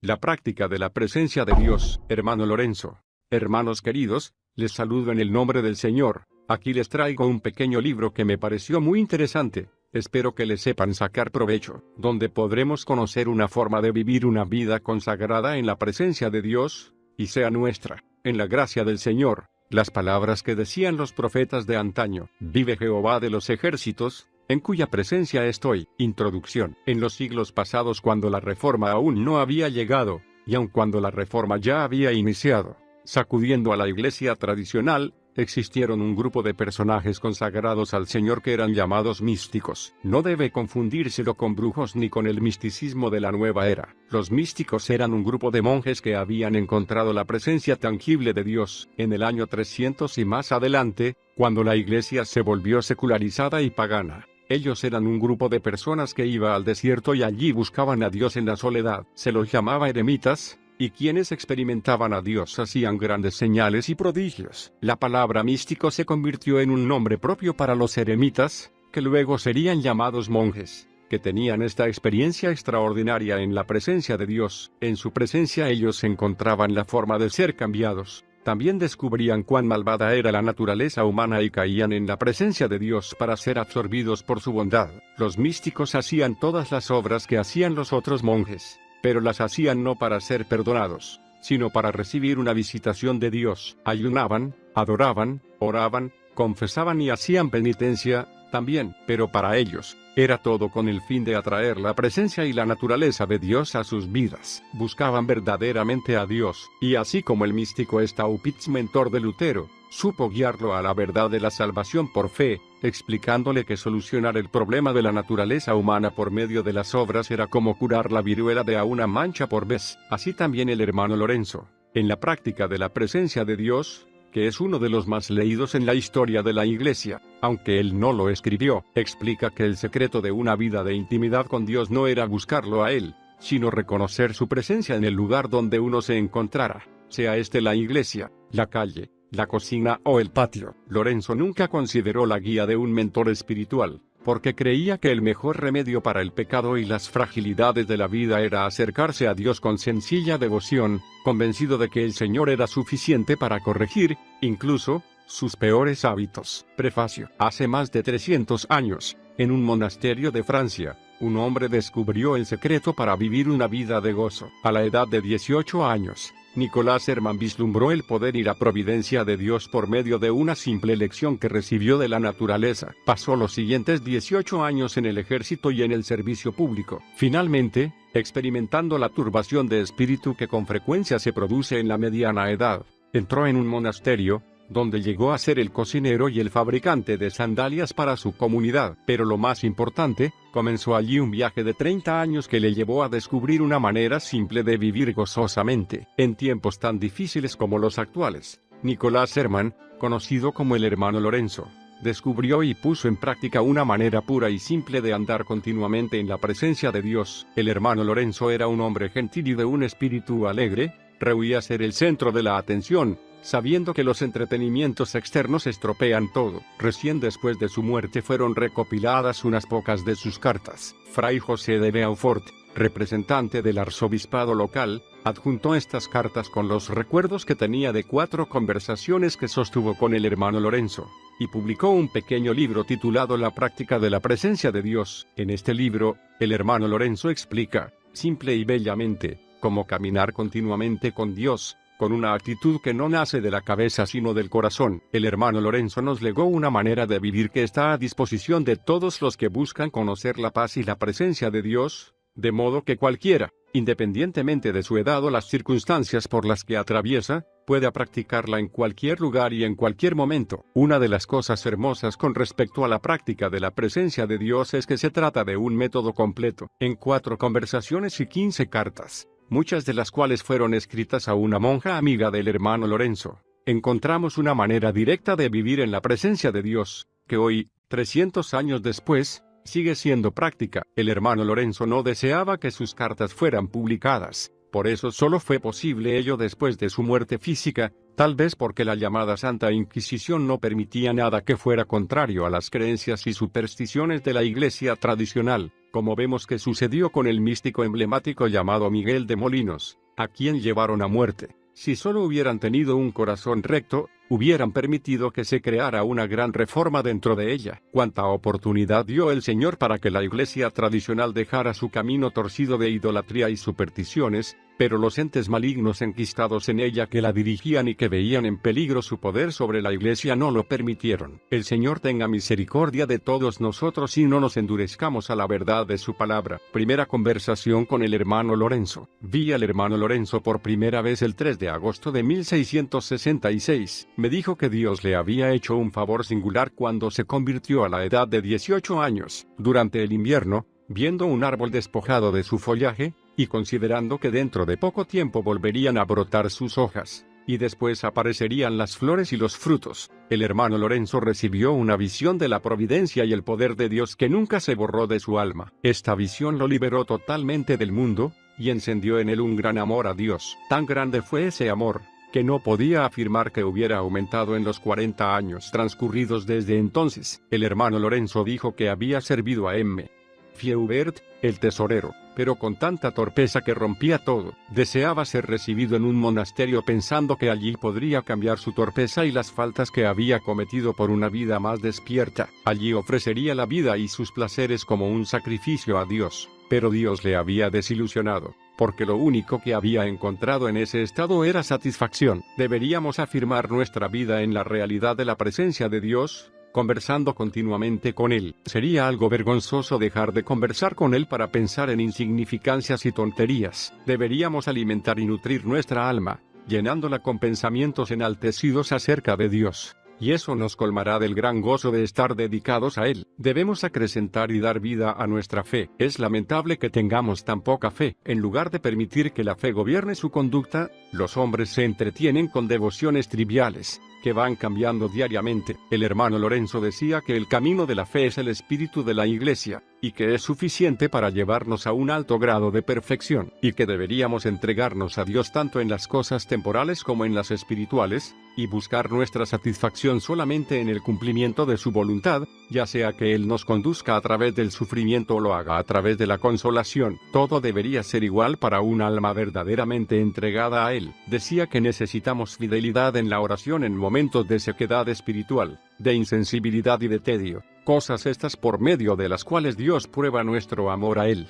La práctica de la presencia de Dios, hermano Lorenzo. Hermanos queridos, les saludo en el nombre del Señor. Aquí les traigo un pequeño libro que me pareció muy interesante. Espero que le sepan sacar provecho, donde podremos conocer una forma de vivir una vida consagrada en la presencia de Dios, y sea nuestra, en la gracia del Señor, las palabras que decían los profetas de antaño. Vive Jehová de los ejércitos, en cuya presencia estoy. Introducción. En los siglos pasados, cuando la reforma aún no había llegado, y aun cuando la reforma ya había iniciado, sacudiendo a la iglesia tradicional, existieron un grupo de personajes consagrados al Señor que eran llamados místicos. No debe confundírselo con brujos ni con el misticismo de la nueva era. Los místicos eran un grupo de monjes que habían encontrado la presencia tangible de Dios en el año 300 y más adelante, cuando la iglesia se volvió secularizada y pagana. Ellos eran un grupo de personas que iba al desierto y allí buscaban a Dios en la soledad. Se los llamaba eremitas, y quienes experimentaban a Dios hacían grandes señales y prodigios. La palabra místico se convirtió en un nombre propio para los eremitas, que luego serían llamados monjes, que tenían esta experiencia extraordinaria en la presencia de Dios. En su presencia ellos encontraban la forma de ser cambiados. También descubrían cuán malvada era la naturaleza humana y caían en la presencia de Dios para ser absorbidos por su bondad. Los místicos hacían todas las obras que hacían los otros monjes, pero las hacían no para ser perdonados, sino para recibir una visitación de Dios. Ayunaban, adoraban, oraban, confesaban y hacían penitencia también, pero para ellos, era todo con el fin de atraer la presencia y la naturaleza de Dios a sus vidas. Buscaban verdaderamente a Dios, y así como el místico Staupitz, mentor de Lutero, supo guiarlo a la verdad de la salvación por fe, explicándole que solucionar el problema de la naturaleza humana por medio de las obras era como curar la viruela de a una mancha por vez. Así también el hermano Lorenzo, en la práctica de la presencia de Dios, que es uno de los más leídos en la historia de la Iglesia, aunque él no lo escribió, explica que el secreto de una vida de intimidad con Dios no era buscarlo a Él, sino reconocer su presencia en el lugar donde uno se encontrara, sea este la iglesia, la calle, la cocina o el patio. Lorenzo nunca consideró la guía de un mentor espiritual, porque creía que el mejor remedio para el pecado y las fragilidades de la vida era acercarse a Dios con sencilla devoción, convencido de que el Señor era suficiente para corregir, incluso, sus peores hábitos. Prefacio. Hace más de 300 años, en un monasterio de Francia, un hombre descubrió el secreto para vivir una vida de gozo. A la edad de 18 años, Nicolás Herman vislumbró el poder y la providencia de Dios por medio de una simple lección que recibió de la naturaleza. Pasó los siguientes 18 años en el ejército y en el servicio público. Finalmente, experimentando la turbación de espíritu que con frecuencia se produce en la mediana edad, entró en un monasterio, donde llegó a ser el cocinero y el fabricante de sandalias para su comunidad. Pero lo más importante, comenzó allí un viaje de 30 años que le llevó a descubrir una manera simple de vivir gozosamente. En tiempos tan difíciles como los actuales, Nicolás Herman, conocido como el hermano Lorenzo, descubrió y puso en práctica una manera pura y simple de andar continuamente en la presencia de Dios. El hermano Lorenzo era un hombre gentil y de un espíritu alegre, rehuía ser el centro de la atención, sabiendo que los entretenimientos externos estropean todo. Recién después de su muerte fueron recopiladas unas pocas de sus cartas. Fray José de Beaufort, representante del arzobispado local, adjuntó estas cartas con los recuerdos que tenía de 4 conversaciones que sostuvo con el hermano Lorenzo, y publicó un pequeño libro titulado La práctica de la presencia de Dios. En este libro, el hermano Lorenzo explica, simple y bellamente, cómo caminar continuamente con Dios, con una actitud que no nace de la cabeza sino del corazón. El hermano Lorenzo nos legó una manera de vivir que está a disposición de todos los que buscan conocer la paz y la presencia de Dios, de modo que cualquiera, independientemente de su edad o las circunstancias por las que atraviesa, pueda practicarla en cualquier lugar y en cualquier momento. Una de las cosas hermosas con respecto a la práctica de la presencia de Dios es que se trata de un método completo, en 4 conversaciones y 15 cartas, muchas de las cuales fueron escritas a una monja amiga del hermano Lorenzo. Encontramos una manera directa de vivir en la presencia de Dios, que hoy, 300 años después, sigue siendo práctica. El hermano Lorenzo no deseaba que sus cartas fueran publicadas, por eso solo fue posible ello después de su muerte física, tal vez porque la llamada Santa Inquisición no permitía nada que fuera contrario a las creencias y supersticiones de la Iglesia tradicional. como vemos que sucedió con el místico emblemático llamado Miguel de Molinos, a quien llevaron a muerte. Si solo hubieran tenido un corazón recto, hubieran permitido que se creara una gran reforma dentro de ella. Cuánta oportunidad dio el Señor para que la iglesia tradicional dejara su camino torcido de idolatría y supersticiones, pero los entes malignos enquistados en ella que la dirigían y que veían en peligro su poder sobre la iglesia no lo permitieron. El Señor tenga misericordia de todos nosotros y no nos endurezcamos a la verdad de su palabra. Primera conversación con el hermano Lorenzo. Vi al hermano Lorenzo por primera vez el 3 de agosto de 1666. Me dijo que Dios le había hecho un favor singular cuando se convirtió a la edad de 18 años. Durante el invierno, viendo un árbol despojado de su follaje, y considerando que dentro de poco tiempo volverían a brotar sus hojas, y después aparecerían las flores y los frutos, el hermano Lorenzo recibió una visión de la providencia y el poder de Dios que nunca se borró de su alma. Esta visión lo liberó totalmente del mundo, y encendió en él un gran amor a Dios. Tan grande fue ese amor, que no podía afirmar que hubiera aumentado en los 40 años transcurridos desde entonces. El hermano Lorenzo dijo que había servido a M. Fieubert, el tesorero, pero con tanta torpeza que rompía todo. Deseaba ser recibido en un monasterio pensando que allí podría cambiar su torpeza y las faltas que había cometido por una vida más despierta. Allí ofrecería la vida y sus placeres como un sacrificio a Dios. Pero Dios le había desilusionado, porque lo único que había encontrado en ese estado era satisfacción. ¿Deberíamos afirmar nuestra vida en la realidad de la presencia de Dios, conversando continuamente con Él? Sería algo vergonzoso dejar de conversar con Él para pensar en insignificancias y tonterías. Deberíamos alimentar y nutrir nuestra alma, llenándola con pensamientos enaltecidos acerca de Dios. Y eso nos colmará del gran gozo de estar dedicados a Él. Debemos acrecentar y dar vida a nuestra fe. Es lamentable que tengamos tan poca fe. En lugar de permitir que la fe gobierne su conducta, los hombres se entretienen con devociones triviales, que van cambiando diariamente. El hermano Lorenzo decía que el camino de la fe es el espíritu de la iglesia, y que es suficiente para llevarnos a un alto grado de perfección, y que deberíamos entregarnos a Dios tanto en las cosas temporales como en las espirituales, y buscar nuestra satisfacción solamente en el cumplimiento de su voluntad, ya sea que Él nos conduzca a través del sufrimiento o lo haga a través de la consolación. Todo debería ser igual para un alma verdaderamente entregada a Él. Decía que necesitamos fidelidad en la oración en momentos de sequedad espiritual, de insensibilidad y de tedio, cosas estas por medio de las cuales Dios prueba nuestro amor a Él.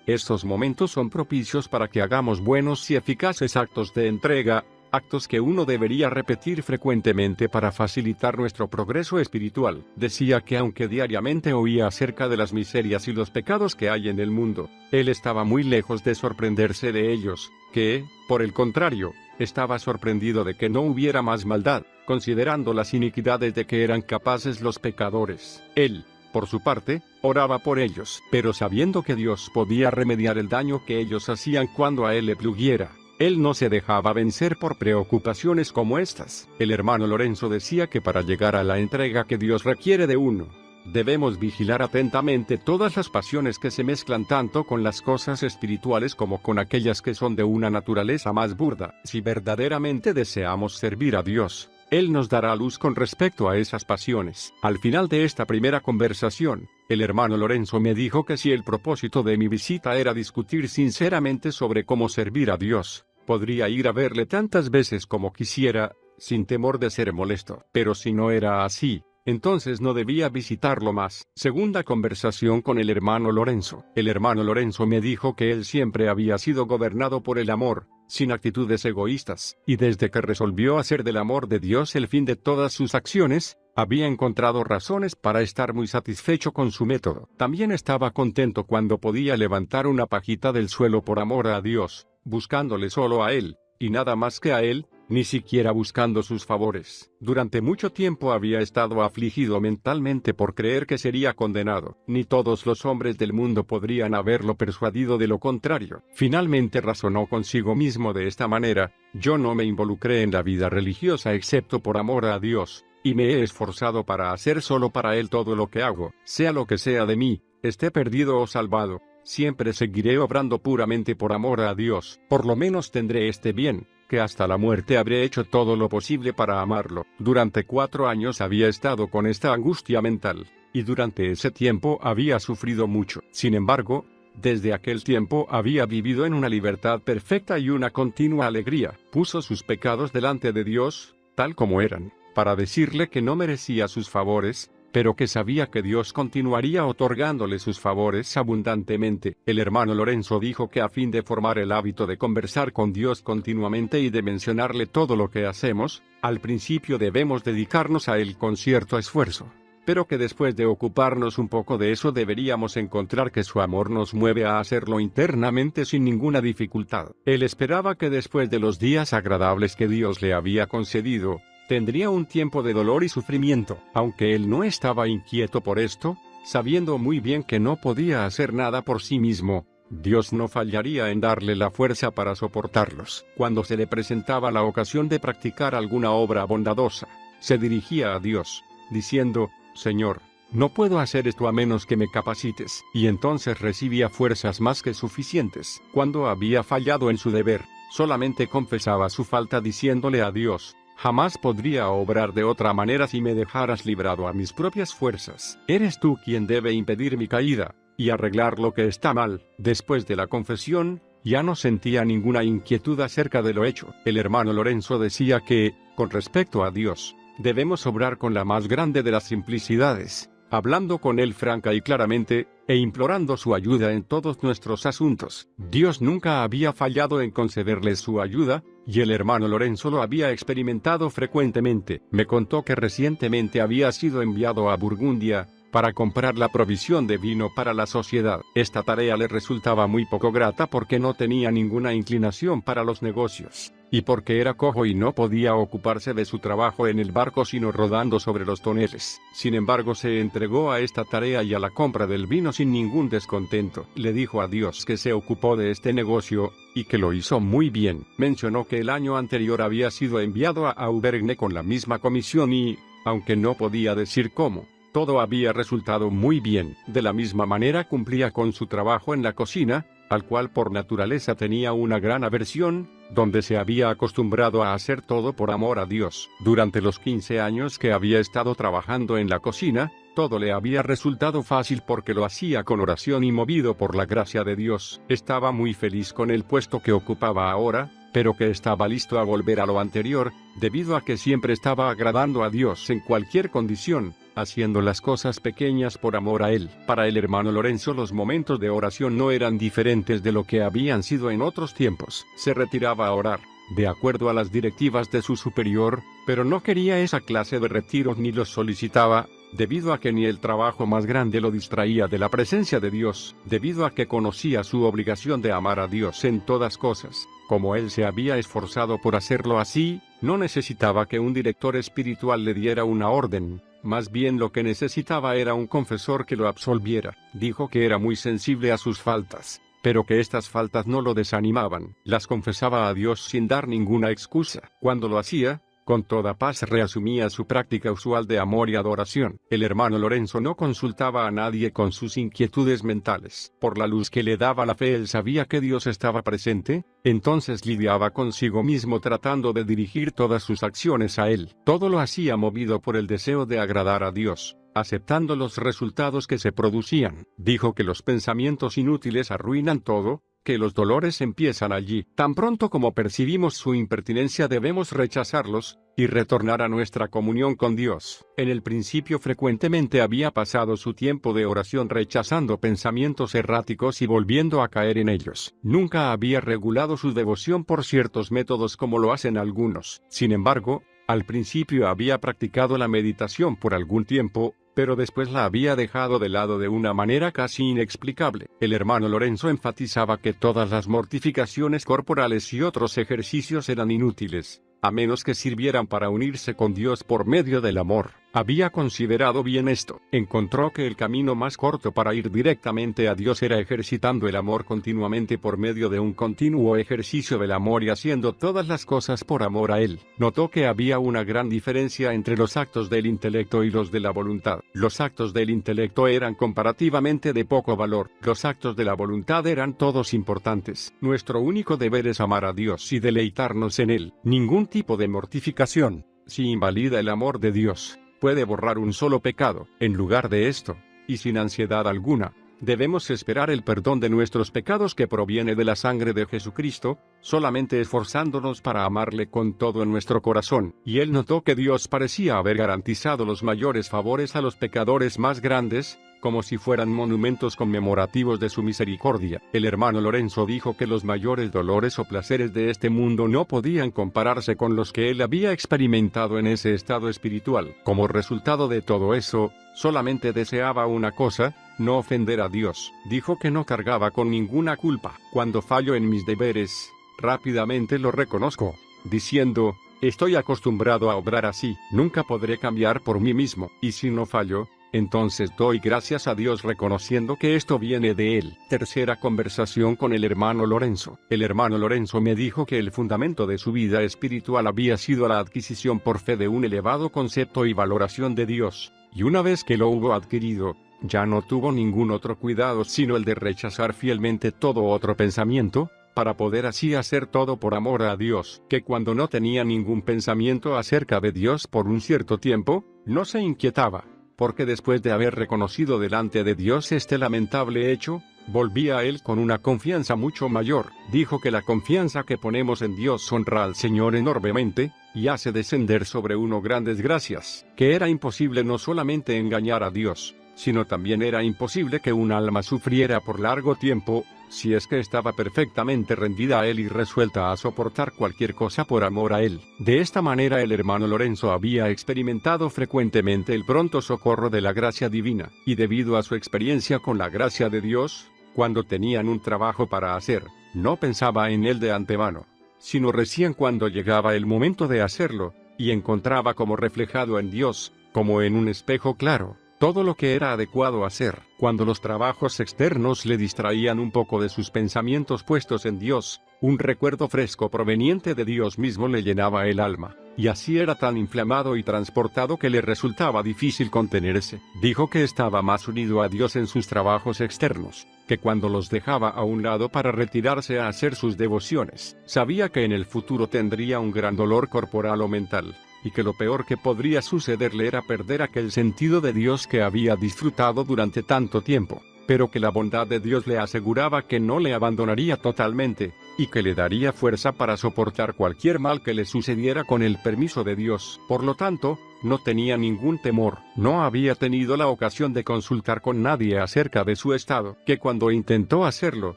Estos momentos son propicios para que hagamos buenos y eficaces actos de entrega, actos que uno debería repetir frecuentemente para facilitar nuestro progreso espiritual. Decía que aunque diariamente oía acerca de las miserias y los pecados que hay en el mundo, él estaba muy lejos de sorprenderse de ellos, que, por el contrario, estaba sorprendido de que no hubiera más maldad, considerando las iniquidades de que eran capaces los pecadores. Él, por su parte, oraba por ellos, pero sabiendo que Dios podía remediar el daño que ellos hacían cuando a él le pluguiera, él no se dejaba vencer por preocupaciones como estas. El hermano Lorenzo decía que para llegar a la entrega que Dios requiere de uno, debemos vigilar atentamente todas las pasiones que se mezclan tanto con las cosas espirituales como con aquellas que son de una naturaleza más burda. Si verdaderamente deseamos servir a Dios, Él nos dará luz con respecto a esas pasiones. Al final de esta primera conversación, el hermano Lorenzo me dijo que si el propósito de mi visita era discutir sinceramente sobre cómo servir a Dios, podría ir a verle tantas veces como quisiera, sin temor de ser molesto. Pero si no era así, entonces no debía visitarlo más. Segunda conversación con el hermano Lorenzo. El hermano Lorenzo me dijo que él siempre había sido gobernado por el amor, sin actitudes egoístas, y desde que resolvió hacer del amor de Dios el fin de todas sus acciones, había encontrado razones para estar muy satisfecho con su método. También estaba contento cuando podía levantar una pajita del suelo por amor a Dios, buscándole solo a Él, y nada más que a Él, ni siquiera buscando sus favores. Durante mucho tiempo había estado afligido mentalmente por creer que sería condenado. Ni todos los hombres del mundo podrían haberlo persuadido de lo contrario. Finalmente razonó consigo mismo de esta manera: yo no me involucré en la vida religiosa excepto por amor a Dios, y me he esforzado para hacer solo para Él todo lo que hago. Sea lo que sea de mí, esté perdido o salvado, siempre seguiré obrando puramente por amor a Dios. Por lo menos tendré este bien, que hasta la muerte habré hecho todo lo posible para amarlo. Durante 4 años había estado con esta angustia mental. y durante ese tiempo había sufrido mucho. Sin embargo, desde aquel tiempo había vivido en una libertad perfecta y una continua alegría. Puso sus pecados delante de Dios, tal como eran, para decirle que no merecía sus favores, pero que sabía que Dios continuaría otorgándole sus favores abundantemente. El hermano Lorenzo dijo que a fin de formar el hábito de conversar con Dios continuamente y de mencionarle todo lo que hacemos, al principio debemos dedicarnos a Él con cierto esfuerzo, pero que después de ocuparnos un poco de eso deberíamos encontrar que su amor nos mueve a hacerlo internamente sin ninguna dificultad. Él esperaba que después de los días agradables que Dios le había concedido, tendría un tiempo de dolor y sufrimiento, aunque él no estaba inquieto por esto, sabiendo muy bien que no podía hacer nada por sí mismo. Dios no fallaría en darle la fuerza para soportarlos. Cuando se le presentaba la ocasión de practicar alguna obra bondadosa, se dirigía a Dios, diciendo: Señor, no puedo hacer esto a menos que me capacites. Y entonces recibía fuerzas más que suficientes. Cuando había fallado en su deber, solamente confesaba su falta diciéndole a Dios: jamás podría obrar de otra manera si me dejaras librado a mis propias fuerzas. Eres tú quien debe impedir mi caída y arreglar lo que está mal. Después de la confesión, ya no sentía ninguna inquietud acerca de lo hecho. El hermano Lorenzo decía que, con respecto a Dios, debemos obrar con la más grande de las simplicidades, hablando con Él franca y claramente, e implorando su ayuda en todos nuestros asuntos. Dios nunca había fallado en concederles su ayuda, y el hermano Lorenzo lo había experimentado frecuentemente. Me contó que recientemente había sido enviado a Burgundia para comprar la provisión de vino para la sociedad. Esta tarea le resultaba muy poco grata porque no tenía ninguna inclinación para los negocios, y porque era cojo y no podía ocuparse de su trabajo en el barco sino rodando sobre los toneles. Sin embargo, se entregó a esta tarea y a la compra del vino sin ningún descontento. Le dijo a Dios que se ocupó de este negocio, y que lo hizo muy bien. Mencionó que el año anterior había sido enviado a Auvergne con la misma comisión y, aunque no podía decir cómo, todo había resultado muy bien. De la misma manera cumplía con su trabajo en la cocina, al cual por naturaleza tenía una gran aversión, donde se había acostumbrado a hacer todo por amor a Dios. Durante los 15 años que había estado trabajando en la cocina, todo le había resultado fácil porque lo hacía con oración y movido por la gracia de Dios. Estaba muy feliz con el puesto que ocupaba ahora, pero que estaba listo a volver a lo anterior, debido a que siempre estaba agradando a Dios en cualquier condición, haciendo las cosas pequeñas por amor a Él. Para el hermano Lorenzo los momentos de oración no eran diferentes de lo que habían sido en otros tiempos. Se retiraba a orar, de acuerdo a las directivas de su superior, pero no quería esa clase de retiros ni los solicitaba, debido a que ni el trabajo más grande lo distraía de la presencia de Dios, debido a que conocía su obligación de amar a Dios en todas cosas. Como él se había esforzado por hacerlo así, no necesitaba que un director espiritual le diera una orden, más bien lo que necesitaba era un confesor que lo absolviera. Dijo que era muy sensible a sus faltas, pero que estas faltas no lo desanimaban. Las confesaba a Dios sin dar ninguna excusa. Cuando lo hacía, con toda paz reasumía su práctica usual de amor y adoración. El hermano Lorenzo no consultaba a nadie con sus inquietudes mentales. Por la luz que le daba la fe él sabía que Dios estaba presente, entonces lidiaba consigo mismo tratando de dirigir todas sus acciones a Él. Todo lo hacía movido por el deseo de agradar a Dios, aceptando los resultados que se producían. Dijo que los pensamientos inútiles arruinan todo, que los dolores empiezan allí. Tan pronto como percibimos su impertinencia debemos rechazarlos, y retornar a nuestra comunión con Dios. En el principio frecuentemente había pasado su tiempo de oración rechazando pensamientos erráticos y volviendo a caer en ellos. Nunca había regulado su devoción por ciertos métodos como lo hacen algunos. Sin embargo, al principio había practicado la meditación por algún tiempo, pero después la había dejado de lado de una manera casi inexplicable. El hermano Lorenzo enfatizaba que todas las mortificaciones corporales y otros ejercicios eran inútiles, a menos que sirvieran para unirse con Dios por medio del amor. Había considerado bien esto. Encontró que el camino más corto para ir directamente a Dios era ejercitando el amor continuamente por medio de un continuo ejercicio del amor y haciendo todas las cosas por amor a Él. Notó que había una gran diferencia entre los actos del intelecto y los de la voluntad. Los actos del intelecto eran comparativamente de poco valor. Los actos de la voluntad eran todos importantes. Nuestro único deber es amar a Dios y deleitarnos en Él. Ningún tipo de mortificación, si invalida el amor de Dios, puede borrar un solo pecado. En lugar de esto, y sin ansiedad alguna, debemos esperar el perdón de nuestros pecados que proviene de la sangre de Jesucristo, solamente esforzándonos para amarle con todo en nuestro corazón. Y él notó que Dios parecía haber garantizado los mayores favores a los pecadores más grandes, como si fueran monumentos conmemorativos de su misericordia. El hermano Lorenzo dijo que los mayores dolores o placeres de este mundo no podían compararse con los que él había experimentado en ese estado espiritual. Como resultado de todo eso, solamente deseaba una cosa: no ofender a Dios. Dijo que no cargaba con ninguna culpa. Cuando fallo en mis deberes, rápidamente lo reconozco, diciendo: estoy acostumbrado a obrar así, nunca podré cambiar por mí mismo. Y si no fallo, entonces doy gracias a Dios reconociendo que esto viene de Él. Tercera conversación con el hermano Lorenzo. El hermano Lorenzo me dijo que el fundamento de su vida espiritual había sido la adquisición por fe de un elevado concepto y valoración de Dios, y una vez que lo hubo adquirido, ya no tuvo ningún otro cuidado sino el de rechazar fielmente todo otro pensamiento, para poder así hacer todo por amor a Dios, que cuando no tenía ningún pensamiento acerca de Dios por un cierto tiempo, no se inquietaba, porque después de haber reconocido delante de Dios este lamentable hecho, volvía a Él con una confianza mucho mayor. Dijo que la confianza que ponemos en Dios honra al Señor enormemente, y hace descender sobre uno grandes gracias, que era imposible no solamente engañar a Dios, sino también era imposible que un alma sufriera por largo tiempo, si es que estaba perfectamente rendida a Él y resuelta a soportar cualquier cosa por amor a Él. De esta manera el hermano Lorenzo había experimentado frecuentemente el pronto socorro de la gracia divina, y debido a su experiencia con la gracia de Dios, cuando tenían un trabajo para hacer, no pensaba en él de antemano, sino recién cuando llegaba el momento de hacerlo, y encontraba como reflejado en Dios, como en un espejo claro, todo lo que era adecuado hacer. Cuando los trabajos externos le distraían un poco de sus pensamientos puestos en Dios, un recuerdo fresco proveniente de Dios mismo le llenaba el alma, y así era tan inflamado y transportado que le resultaba difícil contenerse. Dijo que estaba más unido a Dios en sus trabajos externos, que cuando los dejaba a un lado para retirarse a hacer sus devociones. Sabía que en el futuro tendría un gran dolor corporal o mental, y que lo peor que podría sucederle era perder aquel sentido de Dios que había disfrutado durante tanto tiempo, pero que la bondad de Dios le aseguraba que no le abandonaría totalmente, y que le daría fuerza para soportar cualquier mal que le sucediera con el permiso de Dios. Por lo tanto, no tenía ningún temor, no había tenido la ocasión de consultar con nadie acerca de su estado, que cuando intentó hacerlo,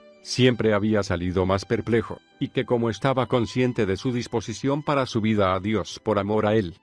siempre había salido más perplejo, y que como estaba consciente de su disposición para su vida a Dios por amor a Él,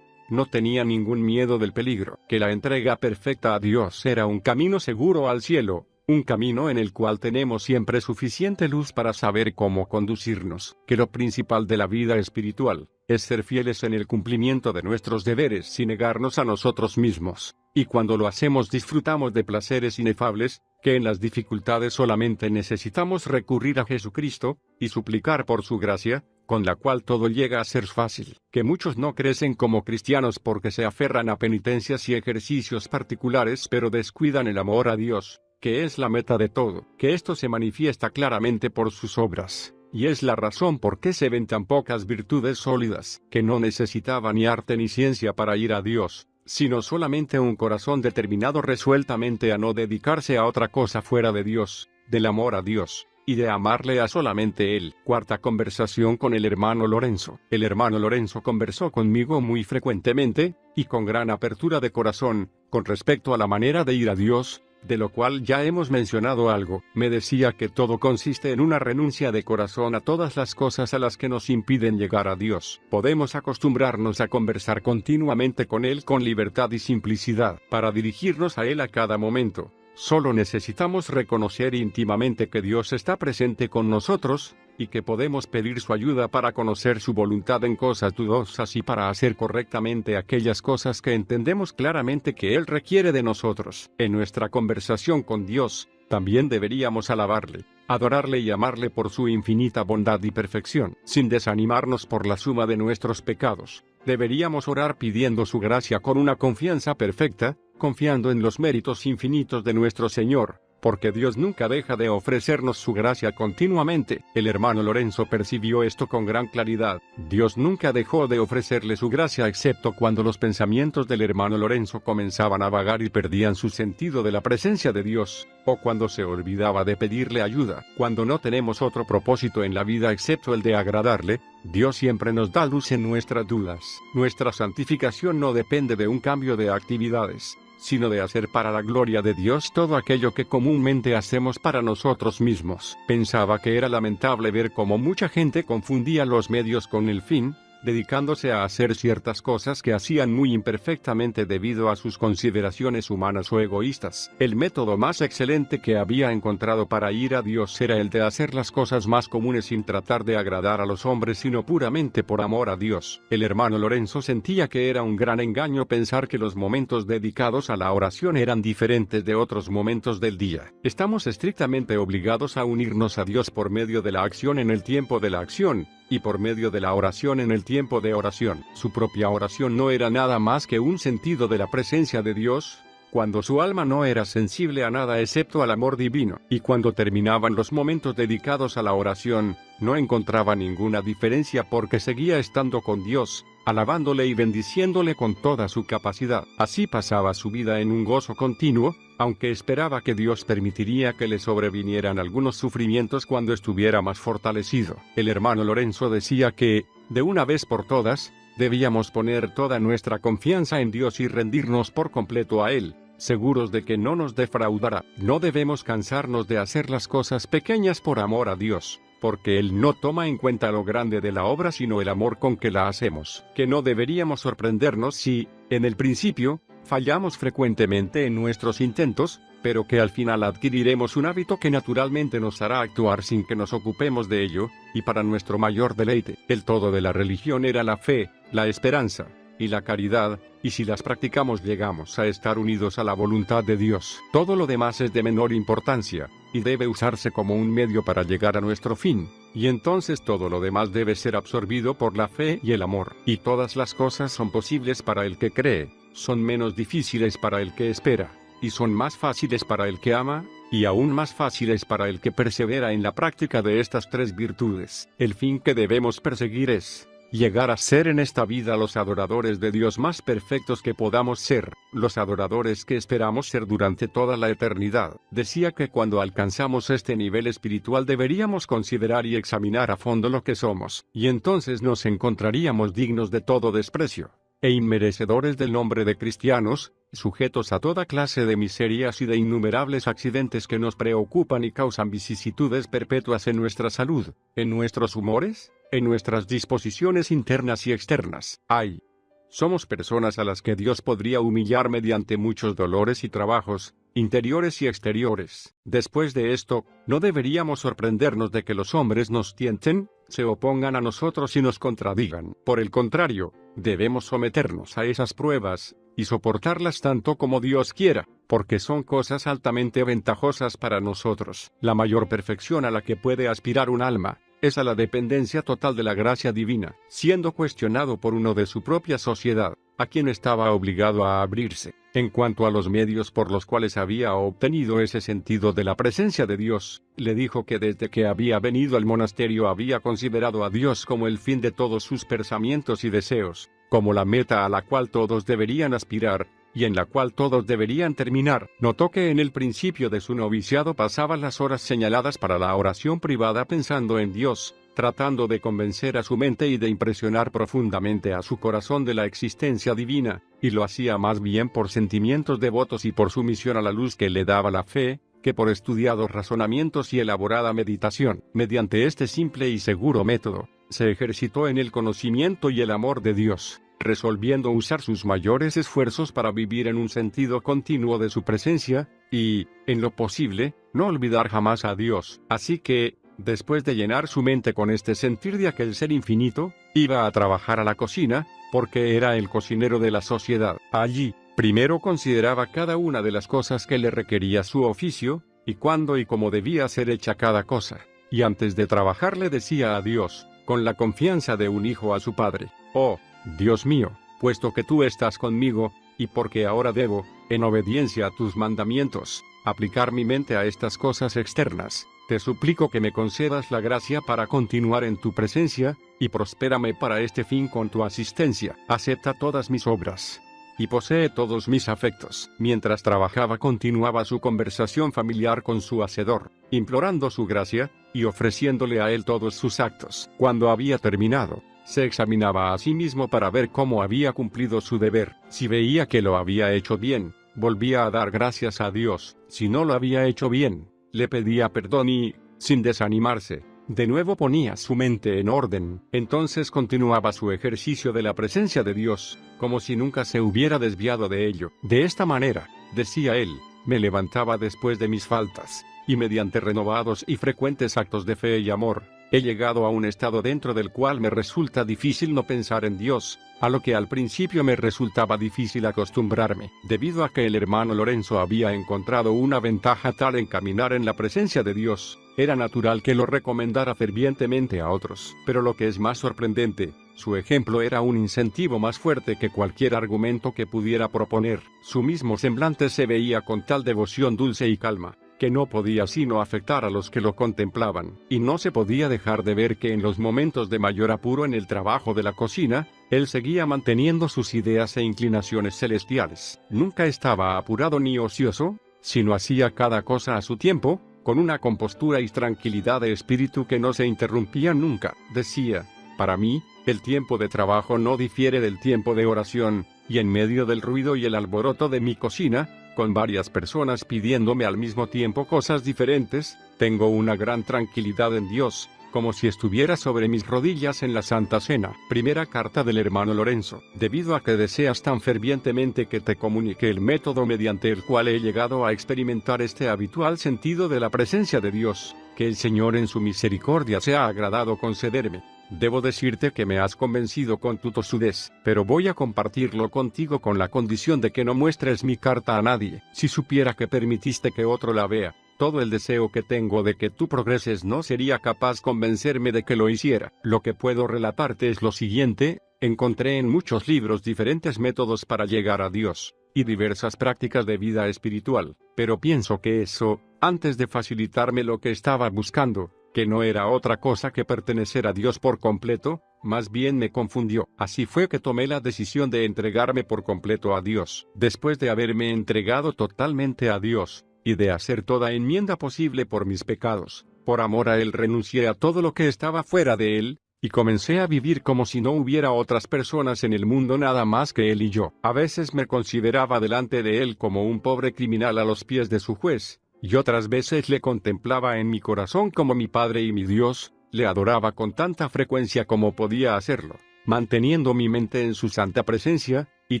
no tenía ningún miedo del peligro, que la entrega perfecta a Dios era un camino seguro al cielo, un camino en el cual tenemos siempre suficiente luz para saber cómo conducirnos, que lo principal de la vida espiritual es ser fieles en el cumplimiento de nuestros deberes sin negarnos a nosotros mismos, y cuando lo hacemos disfrutamos de placeres inefables, que en las dificultades solamente necesitamos recurrir a Jesucristo, y suplicar por su gracia, con la cual todo llega a ser fácil, que muchos no crecen como cristianos porque se aferran a penitencias y ejercicios particulares pero descuidan el amor a Dios, que es la meta de todo, que esto se manifiesta claramente por sus obras, y es la razón por qué se ven tan pocas virtudes sólidas, que no necesitaba ni arte ni ciencia para ir a Dios, sino solamente un corazón determinado resueltamente a no dedicarse a otra cosa fuera de Dios, del amor a Dios, y de amarle a solamente Él. Cuarta conversación con el hermano Lorenzo. El hermano Lorenzo conversó conmigo muy frecuentemente, y con gran apertura de corazón, con respecto a la manera de ir a Dios, de lo cual ya hemos mencionado algo. Me decía que todo consiste en una renuncia de corazón a todas las cosas a las que nos impiden llegar a Dios. Podemos acostumbrarnos a conversar continuamente con Él con libertad y simplicidad, para dirigirnos a Él a cada momento. Solo necesitamos reconocer íntimamente que Dios está presente con nosotros, y que podemos pedir su ayuda para conocer su voluntad en cosas dudosas y para hacer correctamente aquellas cosas que entendemos claramente que Él requiere de nosotros. En nuestra conversación con Dios, también deberíamos alabarle, adorarle y amarle por su infinita bondad y perfección, sin desanimarnos por la suma de nuestros pecados. Deberíamos orar pidiendo su gracia con una confianza perfecta, confiando en los méritos infinitos de nuestro Señor, porque Dios nunca deja de ofrecernos su gracia continuamente. El hermano Lorenzo percibió esto con gran claridad. Dios nunca dejó de ofrecerle su gracia excepto cuando los pensamientos del hermano Lorenzo comenzaban a vagar y perdían su sentido de la presencia de Dios, o cuando se olvidaba de pedirle ayuda. Cuando no tenemos otro propósito en la vida excepto el de agradarle, Dios siempre nos da luz en nuestras dudas. Nuestra santificación no depende de un cambio de actividades, sino de hacer para la gloria de Dios todo aquello que comúnmente hacemos para nosotros mismos. Pensaba que era lamentable ver cómo mucha gente confundía los medios con el fin, dedicándose a hacer ciertas cosas que hacían muy imperfectamente debido a sus consideraciones humanas o egoístas. El método más excelente que había encontrado para ir a Dios era el de hacer las cosas más comunes sin tratar de agradar a los hombres sino puramente por amor a Dios. El hermano Lorenzo sentía que era un gran engaño pensar que los momentos dedicados a la oración eran diferentes de otros momentos del día. Estamos estrictamente obligados a unirnos a Dios por medio de la acción en el tiempo de la acción, y por medio de la oración en el tiempo de oración. Su propia oración no era nada más que un sentido de la presencia de Dios, cuando su alma no era sensible a nada excepto al amor divino, y cuando terminaban los momentos dedicados a la oración, no encontraba ninguna diferencia porque seguía estando con Dios, alabándole y bendiciéndole con toda su capacidad. Así pasaba su vida en un gozo continuo, aunque esperaba que Dios permitiría que le sobrevinieran algunos sufrimientos cuando estuviera más fortalecido. El hermano Lorenzo decía que, de una vez por todas, debíamos poner toda nuestra confianza en Dios y rendirnos por completo a Él, seguros de que no nos defraudará. No debemos cansarnos de hacer las cosas pequeñas por amor a Dios, porque Él no toma en cuenta lo grande de la obra sino el amor con que la hacemos. Que no deberíamos sorprendernos si, en el principio, fallamos frecuentemente en nuestros intentos, pero que al final adquiriremos un hábito que naturalmente nos hará actuar sin que nos ocupemos de ello, y para nuestro mayor deleite. El todo de la religión era la fe, la esperanza y la caridad, y si las practicamos llegamos a estar unidos a la voluntad de Dios. Todo lo demás es de menor importancia, y debe usarse como un medio para llegar a nuestro fin, y entonces todo lo demás debe ser absorbido por la fe y el amor. Y todas las cosas son posibles para el que cree, son menos difíciles para el que espera, y son más fáciles para el que ama, y aún más fáciles para el que persevera en la práctica de estas tres virtudes. El fin que debemos perseguir es llegar a ser en esta vida los adoradores de Dios más perfectos que podamos ser, los adoradores que esperamos ser durante toda la eternidad. Decía que cuando alcanzamos este nivel espiritual deberíamos considerar y examinar a fondo lo que somos, y entonces nos encontraríamos dignos de todo desprecio, e inmerecedores del nombre de cristianos, sujetos a toda clase de miserias y de innumerables accidentes que nos preocupan y causan vicisitudes perpetuas en nuestra salud, en nuestros humores, en nuestras disposiciones internas y externas. ¡Ay! Somos personas a las que Dios podría humillar mediante muchos dolores y trabajos, interiores y exteriores. Después de esto, ¿no deberíamos sorprendernos de que los hombres nos tienten, se opongan a nosotros y nos contradigan? Por el contrario, debemos someternos a esas pruebas, y soportarlas tanto como Dios quiera, porque son cosas altamente ventajosas para nosotros. La mayor perfección a la que puede aspirar un alma es a la dependencia total de la gracia divina. Siendo cuestionado por uno de su propia sociedad, a quien estaba obligado a abrirse, en cuanto a los medios por los cuales había obtenido ese sentido de la presencia de Dios, le dijo que desde que había venido al monasterio había considerado a Dios como el fin de todos sus pensamientos y deseos, como la meta a la cual todos deberían aspirar, y en la cual todos deberían terminar. Notó que en el principio de su noviciado pasaba las horas señaladas para la oración privada pensando en Dios, tratando de convencer a su mente y de impresionar profundamente a su corazón de la existencia divina, y lo hacía más bien por sentimientos devotos y por sumisión a la luz que le daba la fe, que por estudiados razonamientos y elaborada meditación. Mediante este simple y seguro método, se ejercitó en el conocimiento y el amor de Dios, resolviendo usar sus mayores esfuerzos para vivir en un sentido continuo de su presencia, y, en lo posible, no olvidar jamás a Dios. Así que, después de llenar su mente con este sentir de aquel ser infinito, iba a trabajar a la cocina, porque era el cocinero de la sociedad. Allí, primero consideraba cada una de las cosas que le requería su oficio, y cuándo y cómo debía ser hecha cada cosa. Y antes de trabajar le decía a Dios, con la confianza de un hijo a su padre: «Oh, Dios mío, puesto que tú estás conmigo, y porque ahora debo, en obediencia a tus mandamientos, aplicar mi mente a estas cosas externas. Te suplico que me concedas la gracia para continuar en tu presencia, y prospérame para este fin con tu asistencia. Acepta todas mis obras y posee todos mis afectos. Mientras trabajaba continuaba su conversación familiar con su hacedor, implorando su gracia, y ofreciéndole a él todos sus actos. Cuando había terminado, se examinaba a sí mismo para ver cómo había cumplido su deber. Si veía que lo había hecho bien, volvía a dar gracias a Dios. Si no lo había hecho bien, le pedía perdón y, sin desanimarse, de nuevo ponía su mente en orden. Entonces continuaba su ejercicio de la presencia de Dios, como si nunca se hubiera desviado de ello. De esta manera, decía él, me levantaba después de mis faltas, y mediante renovados y frecuentes actos de fe y amor, he llegado a un estado dentro del cual me resulta difícil no pensar en Dios, a lo que al principio me resultaba difícil acostumbrarme. Debido a que el hermano Lorenzo había encontrado una ventaja tal en caminar en la presencia de Dios, era natural que lo recomendara fervientemente a otros. Pero lo que es más sorprendente, su ejemplo era un incentivo más fuerte que cualquier argumento que pudiera proponer. Su mismo semblante se veía con tal devoción dulce y calma, que no podía sino afectar a los que lo contemplaban, y no se podía dejar de ver que en los momentos de mayor apuro en el trabajo de la cocina, él seguía manteniendo sus ideas e inclinaciones celestiales. Nunca estaba apurado ni ocioso, sino hacía cada cosa a su tiempo, con una compostura y tranquilidad de espíritu que no se interrumpía nunca. Decía, para mí, el tiempo de trabajo no difiere del tiempo de oración, y en medio del ruido y el alboroto de mi cocina, con varias personas pidiéndome al mismo tiempo cosas diferentes, tengo una gran tranquilidad en Dios, como si estuviera sobre mis rodillas en la Santa Cena. Primera carta del hermano Lorenzo. Debido a que deseas tan fervientemente que te comunique el método mediante el cual he llegado a experimentar este habitual sentido de la presencia de Dios, que el Señor en su misericordia se ha agradado concederme, debo decirte que me has convencido con tu tosudez, pero voy a compartirlo contigo con la condición de que no muestres mi carta a nadie. Si supiera que permitiste que otro la vea, todo el deseo que tengo de que tú progreses no sería capaz convencerme de que lo hiciera. Lo que puedo relatarte es lo siguiente: encontré en muchos libros diferentes métodos para llegar a Dios, y diversas prácticas de vida espiritual, pero pienso que eso, antes de facilitarme lo que estaba buscando, que no era otra cosa que pertenecer a Dios por completo, más bien me confundió. Así fue que tomé la decisión de entregarme por completo a Dios. Después de haberme entregado totalmente a Dios, y de hacer toda enmienda posible por mis pecados, por amor a Él renuncié a todo lo que estaba fuera de Él, y comencé a vivir como si no hubiera otras personas en el mundo nada más que Él y yo. A veces me consideraba delante de Él como un pobre criminal a los pies de su juez, y otras veces le contemplaba en mi corazón como mi Padre y mi Dios. Le adoraba con tanta frecuencia como podía hacerlo, manteniendo mi mente en su santa presencia, y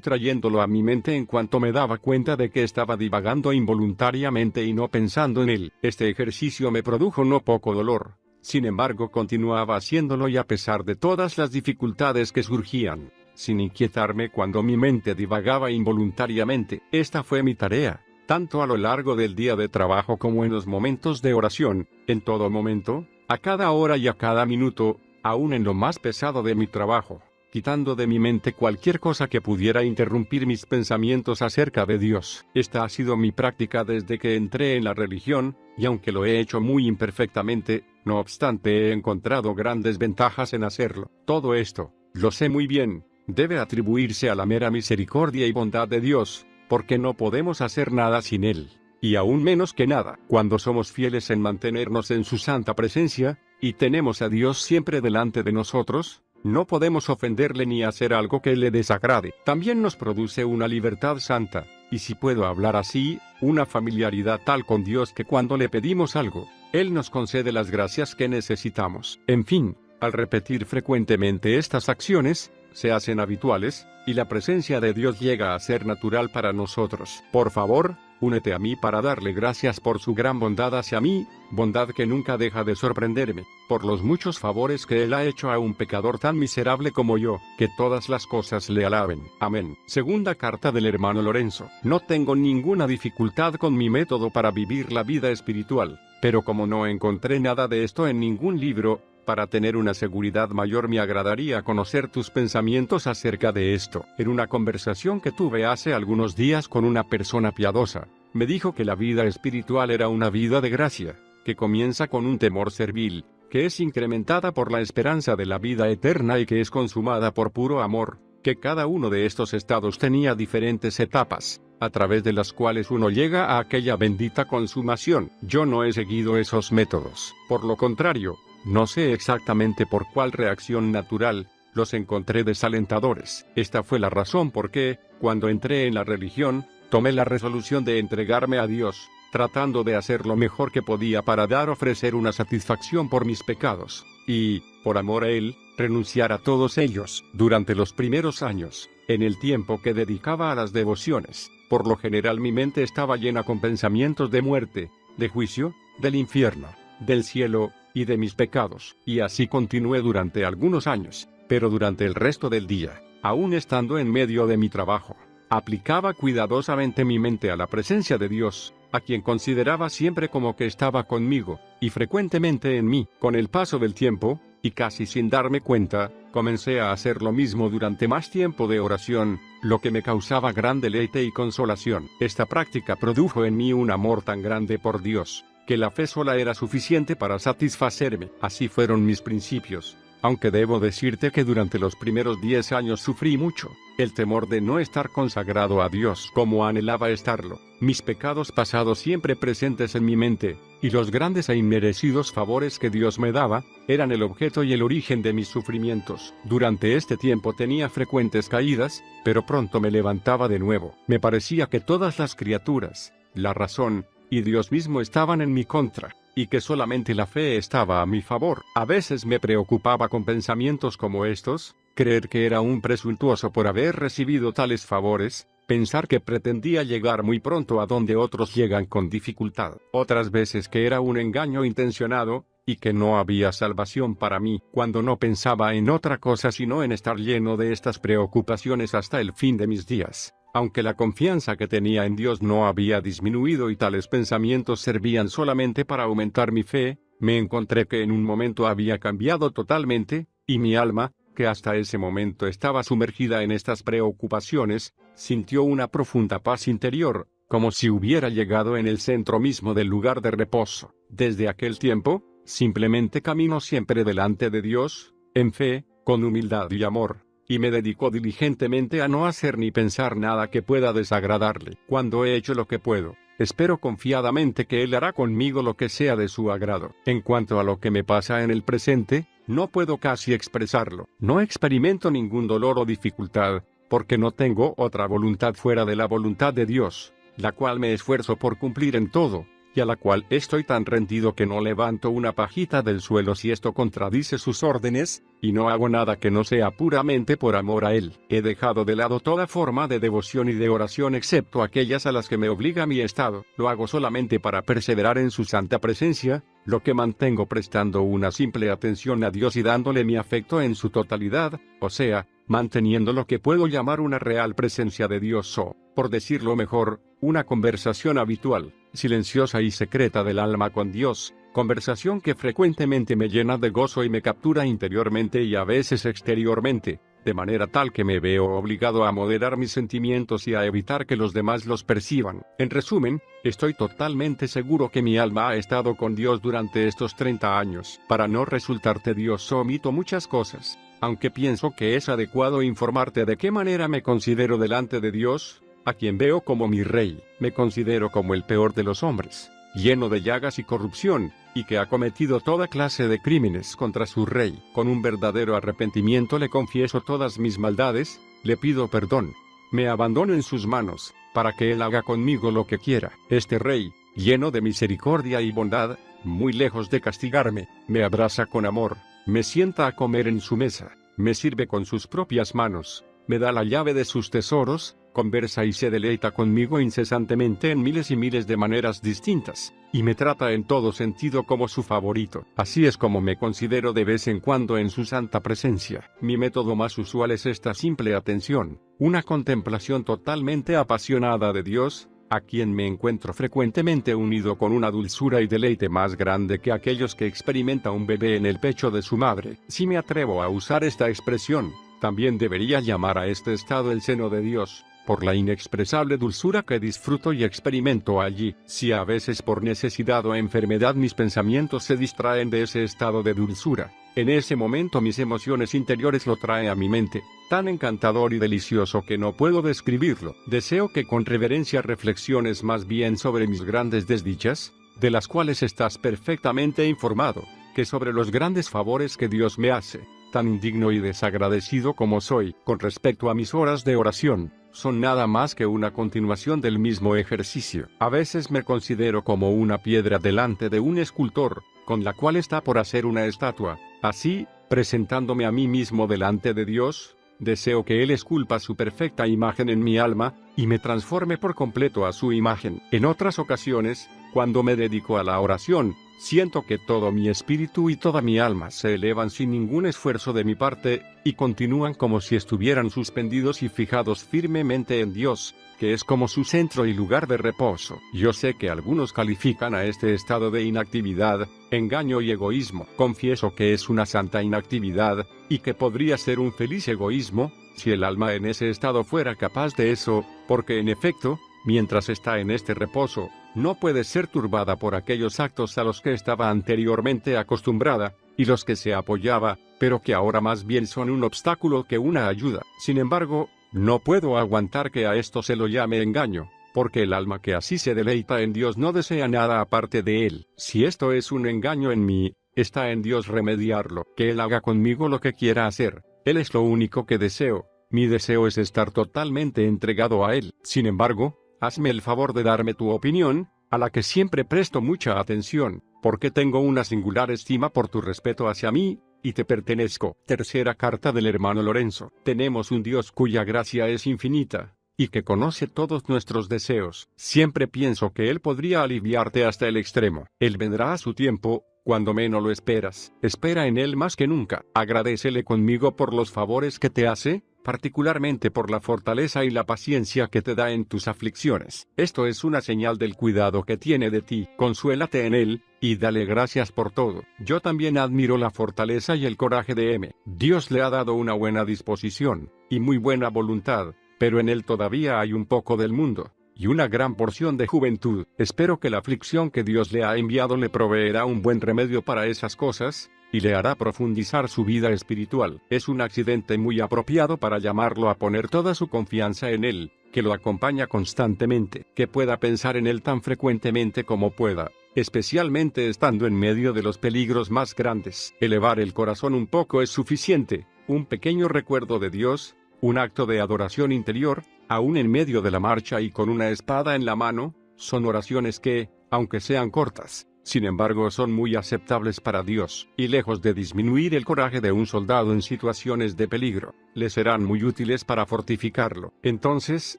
trayéndolo a mi mente en cuanto me daba cuenta de que estaba divagando involuntariamente y no pensando en él. Este ejercicio me produjo no poco dolor. Sin embargo, continuaba haciéndolo, y a pesar de todas las dificultades que surgían, sin inquietarme cuando mi mente divagaba involuntariamente. Esta fue mi tarea, tanto a lo largo del día de trabajo como en los momentos de oración, en todo momento, a cada hora y a cada minuto, aún en lo más pesado de mi trabajo, quitando de mi mente cualquier cosa que pudiera interrumpir mis pensamientos acerca de Dios. Esta ha sido mi práctica desde que entré en la religión, y aunque lo he hecho muy imperfectamente, no obstante he encontrado grandes ventajas en hacerlo. Todo esto, lo sé muy bien, debe atribuirse a la mera misericordia y bondad de Dios, porque no podemos hacer nada sin Él, y aún menos que nada, cuando somos fieles en mantenernos en su santa presencia, y tenemos a Dios siempre delante de nosotros. No podemos ofenderle ni hacer algo que le desagrade. También nos produce una libertad santa, y si puedo hablar así, una familiaridad tal con Dios que cuando le pedimos algo, Él nos concede las gracias que necesitamos. En fin, al repetir frecuentemente estas acciones, se hacen habituales, y la presencia de Dios llega a ser natural para nosotros. Por favor, únete a mí para darle gracias por su gran bondad hacia mí, bondad que nunca deja de sorprenderme, por los muchos favores que Él ha hecho a un pecador tan miserable como yo. Que todas las cosas le alaben. Amén. Segunda carta del hermano Lorenzo. No tengo ninguna dificultad con mi método para vivir la vida espiritual, pero como no encontré nada de esto en ningún libro, Para tener una seguridad mayor me agradaría conocer tus pensamientos acerca de esto. En una conversación que tuve hace algunos días con una persona piadosa, me dijo que la vida espiritual era una vida de gracia, que comienza con un temor servil, que es incrementada por la esperanza de la vida eterna y que es consumada por puro amor, que cada uno de estos estados tenía diferentes etapas, a través de las cuales uno llega a aquella bendita consumación. Yo no he seguido esos métodos. Por lo contrario, no sé exactamente por cuál reacción natural, los encontré desalentadores. Esta fue la razón por qué, cuando entré en la religión, tomé la resolución de entregarme a Dios, tratando de hacer lo mejor que podía para ofrecer una satisfacción por mis pecados, y, por amor a Él, renunciar a todos ellos. Durante los primeros años, en el tiempo que dedicaba a las devociones, por lo general mi mente estaba llena con pensamientos de muerte, de juicio, del infierno, del cielo, y de mis pecados. Y así continué durante algunos años, pero durante el resto del día, aún estando en medio de mi trabajo, aplicaba cuidadosamente mi mente a la presencia de Dios, a quien consideraba siempre como que estaba conmigo, y frecuentemente en mí. Con el paso del tiempo, y casi sin darme cuenta, comencé a hacer lo mismo durante más tiempo de oración, lo que me causaba gran deleite y consolación. Esta práctica produjo en mí un amor tan grande por Dios, que la fe sola era suficiente para satisfacerme. Así fueron mis principios, aunque debo decirte que durante los primeros 10 años sufrí mucho, el temor de no estar consagrado a Dios como anhelaba estarlo, mis pecados pasados siempre presentes en mi mente, y los grandes e inmerecidos favores que Dios me daba, eran el objeto y el origen de mis sufrimientos. Durante este tiempo tenía frecuentes caídas, pero pronto me levantaba de nuevo. Me parecía que todas las criaturas, la razón, y Dios mismo estaban en mi contra, y que solamente la fe estaba a mi favor. A veces me preocupaba con pensamientos como estos, creer que era un presuntuoso por haber recibido tales favores, pensar que pretendía llegar muy pronto a donde otros llegan con dificultad. Otras veces que era un engaño intencionado, y que no había salvación para mí, cuando no pensaba en otra cosa sino en estar lleno de estas preocupaciones hasta el fin de mis días. Aunque la confianza que tenía en Dios no había disminuido y tales pensamientos servían solamente para aumentar mi fe, me encontré que en un momento había cambiado totalmente, y mi alma, que hasta ese momento estaba sumergida en estas preocupaciones, sintió una profunda paz interior, como si hubiera llegado en el centro mismo del lugar de reposo. Desde aquel tiempo, simplemente camino siempre delante de Dios, en fe, con humildad y amor, y me dedico diligentemente a no hacer ni pensar nada que pueda desagradarle. Cuando he hecho lo que puedo, espero confiadamente que Él hará conmigo lo que sea de su agrado. En cuanto a lo que me pasa en el presente, no puedo casi expresarlo. No experimento ningún dolor o dificultad, porque no tengo otra voluntad fuera de la voluntad de Dios, la cual me esfuerzo por cumplir en todo, y a la cual estoy tan rendido que no levanto una pajita del suelo si esto contradice sus órdenes, y no hago nada que no sea puramente por amor a Él. He dejado de lado toda forma de devoción y de oración excepto aquellas a las que me obliga mi estado. Lo hago solamente para perseverar en su santa presencia, lo que mantengo prestando una simple atención a Dios y dándole mi afecto en su totalidad, o sea, manteniendo lo que puedo llamar una real presencia de Dios o, por decirlo mejor, una conversación habitual, silenciosa y secreta del alma con Dios, conversación que frecuentemente me llena de gozo y me captura interiormente y a veces exteriormente, de manera tal que me veo obligado a moderar mis sentimientos y a evitar que los demás los perciban. En resumen, estoy totalmente seguro que mi alma ha estado con Dios durante estos 30 años. Para no resultar tedioso omito muchas cosas, aunque pienso que es adecuado informarte de qué manera me considero delante de Dios, a quien veo como mi Rey. Me considero como el peor de los hombres, lleno de llagas y corrupción, y que ha cometido toda clase de crímenes contra su Rey. Con un verdadero arrepentimiento le confieso todas mis maldades, le pido perdón, me abandono en sus manos, para que Él haga conmigo lo que quiera. Este Rey, lleno de misericordia y bondad, muy lejos de castigarme, me abraza con amor, me sienta a comer en su mesa, me sirve con sus propias manos, me da la llave de sus tesoros, conversa y se deleita conmigo incesantemente en miles y miles de maneras distintas, y me trata en todo sentido como su favorito. Así es como me considero de vez en cuando en su santa presencia. Mi método más usual es esta simple atención, una contemplación totalmente apasionada de Dios, a quien me encuentro frecuentemente unido con una dulzura y deleite más grande que aquellos que experimenta un bebé en el pecho de su madre. Si me atrevo a usar esta expresión, también debería llamar a este estado el seno de Dios, por la inexpresable dulzura que disfruto y experimento allí. Si a veces por necesidad o enfermedad mis pensamientos se distraen de ese estado de dulzura, en ese momento mis emociones interiores lo traen a mi mente, tan encantador y delicioso que no puedo describirlo. Deseo que con reverencia reflexiones más bien sobre mis grandes desdichas, de las cuales estás perfectamente informado, que sobre los grandes favores que Dios me hace. Tan indigno y desagradecido como soy, con respecto a mis horas de oración, son nada más que una continuación del mismo ejercicio. A veces me considero como una piedra delante de un escultor, con la cual está por hacer una estatua. Así, presentándome a mí mismo delante de Dios, deseo que Él esculpa su perfecta imagen en mi alma, y me transforme por completo a su imagen. En otras ocasiones, cuando me dedico a la oración, siento que todo mi espíritu y toda mi alma se elevan sin ningún esfuerzo de mi parte, y continúan como si estuvieran suspendidos y fijados firmemente en Dios, que es como su centro y lugar de reposo. Yo sé que algunos califican a este estado de inactividad, engaño y egoísmo. Confieso que es una santa inactividad, y que podría ser un feliz egoísmo, si el alma en ese estado fuera capaz de eso, porque en efecto, mientras está en este reposo, no puede ser turbada por aquellos actos a los que estaba anteriormente acostumbrada, y los que se apoyaba, pero que ahora más bien son un obstáculo que una ayuda. Sin embargo, no puedo aguantar que a esto se lo llame engaño, porque el alma que así se deleita en Dios no desea nada aparte de Él. Si esto es un engaño en mí, está en Dios remediarlo, que Él haga conmigo lo que quiera hacer. Él es lo único que deseo. Mi deseo es estar totalmente entregado a Él. Sin embargo, hazme el favor de darme tu opinión, a la que siempre presto mucha atención, porque tengo una singular estima por tu respeto hacia mí, y te pertenezco. Tercera carta del hermano Lorenzo. Tenemos un Dios cuya gracia es infinita, y que conoce todos nuestros deseos. Siempre pienso que Él podría aliviarte hasta el extremo. Él vendrá a su tiempo, cuando menos lo esperas. Espera en Él más que nunca. Agradécele conmigo por los favores que te hace, particularmente por la fortaleza y la paciencia que te da en tus aflicciones. Esto es una señal del cuidado que tiene de ti. Consuélate en Él, y dale gracias por todo. Yo también admiro la fortaleza y el coraje de M. Dios le ha dado una buena disposición, y muy buena voluntad, pero en él todavía hay un poco del mundo, y una gran porción de juventud. Espero que la aflicción que Dios le ha enviado le proveerá un buen remedio para esas cosas, y le hará profundizar su vida espiritual. Es un accidente muy apropiado para llamarlo a poner toda su confianza en Él, que lo acompaña constantemente, que pueda pensar en Él tan frecuentemente como pueda, especialmente estando en medio de los peligros más grandes. Elevar el corazón un poco es suficiente, un pequeño recuerdo de Dios, un acto de adoración interior, aún en medio de la marcha y con una espada en la mano, son oraciones que, aunque sean cortas, sin embargo son muy aceptables para Dios, y lejos de disminuir el coraje de un soldado en situaciones de peligro, le serán muy útiles para fortificarlo. Entonces,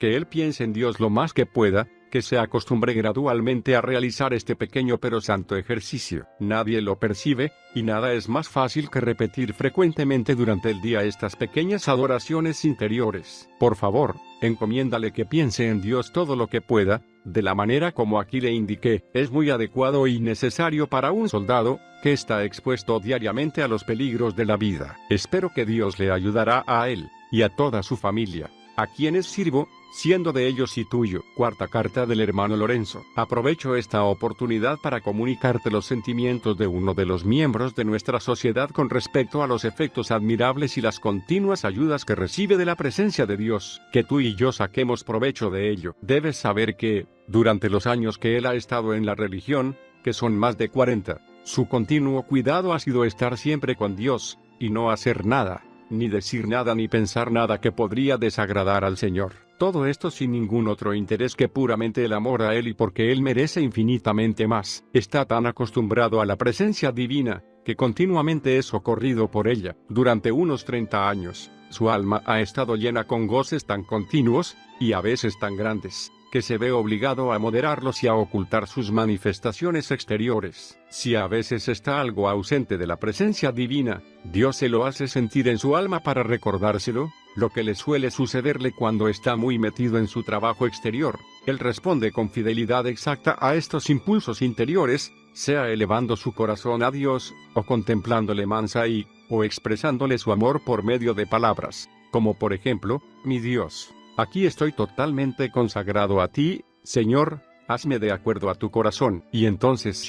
que él piense en Dios lo más que pueda, que se acostumbre gradualmente a realizar este pequeño pero santo ejercicio. Nadie lo percibe, y nada es más fácil que repetir frecuentemente durante el día estas pequeñas adoraciones interiores. Por favor, encomiéndale que piense en Dios todo lo que pueda, de la manera como aquí le indiqué. Es muy adecuado y necesario para un soldado, que está expuesto diariamente a los peligros de la vida. Espero que Dios le ayudará a él, y a toda su familia, a quienes sirvo, siendo de ellos y tuyo. Cuarta carta del hermano Lorenzo. Aprovecho esta oportunidad para comunicarte los sentimientos de uno de los miembros de nuestra sociedad con respecto a los efectos admirables y las continuas ayudas que recibe de la presencia de Dios. Que tú y yo saquemos provecho de ello. Debes saber que, durante los años que él ha estado en la religión, que son más de 40, su continuo cuidado ha sido estar siempre con Dios, y no hacer nada, ni decir nada ni pensar nada que podría desagradar al Señor. Todo esto sin ningún otro interés que puramente el amor a Él y porque Él merece infinitamente más. Está tan acostumbrado a la presencia divina, que continuamente es socorrido por ella. Durante unos 30 años, su alma ha estado llena con goces tan continuos, y a veces tan grandes, que se ve obligado a moderarlos y a ocultar sus manifestaciones exteriores. Si a veces está algo ausente de la presencia divina, Dios se lo hace sentir en su alma para recordárselo, lo que le suele sucederle cuando está muy metido en su trabajo exterior. Él responde con fidelidad exacta a estos impulsos interiores, sea elevando su corazón a Dios, o contemplándole mansa o expresándole su amor por medio de palabras, como por ejemplo, mi Dios, aquí estoy totalmente consagrado a ti, Señor, hazme de acuerdo a tu corazón. Y entonces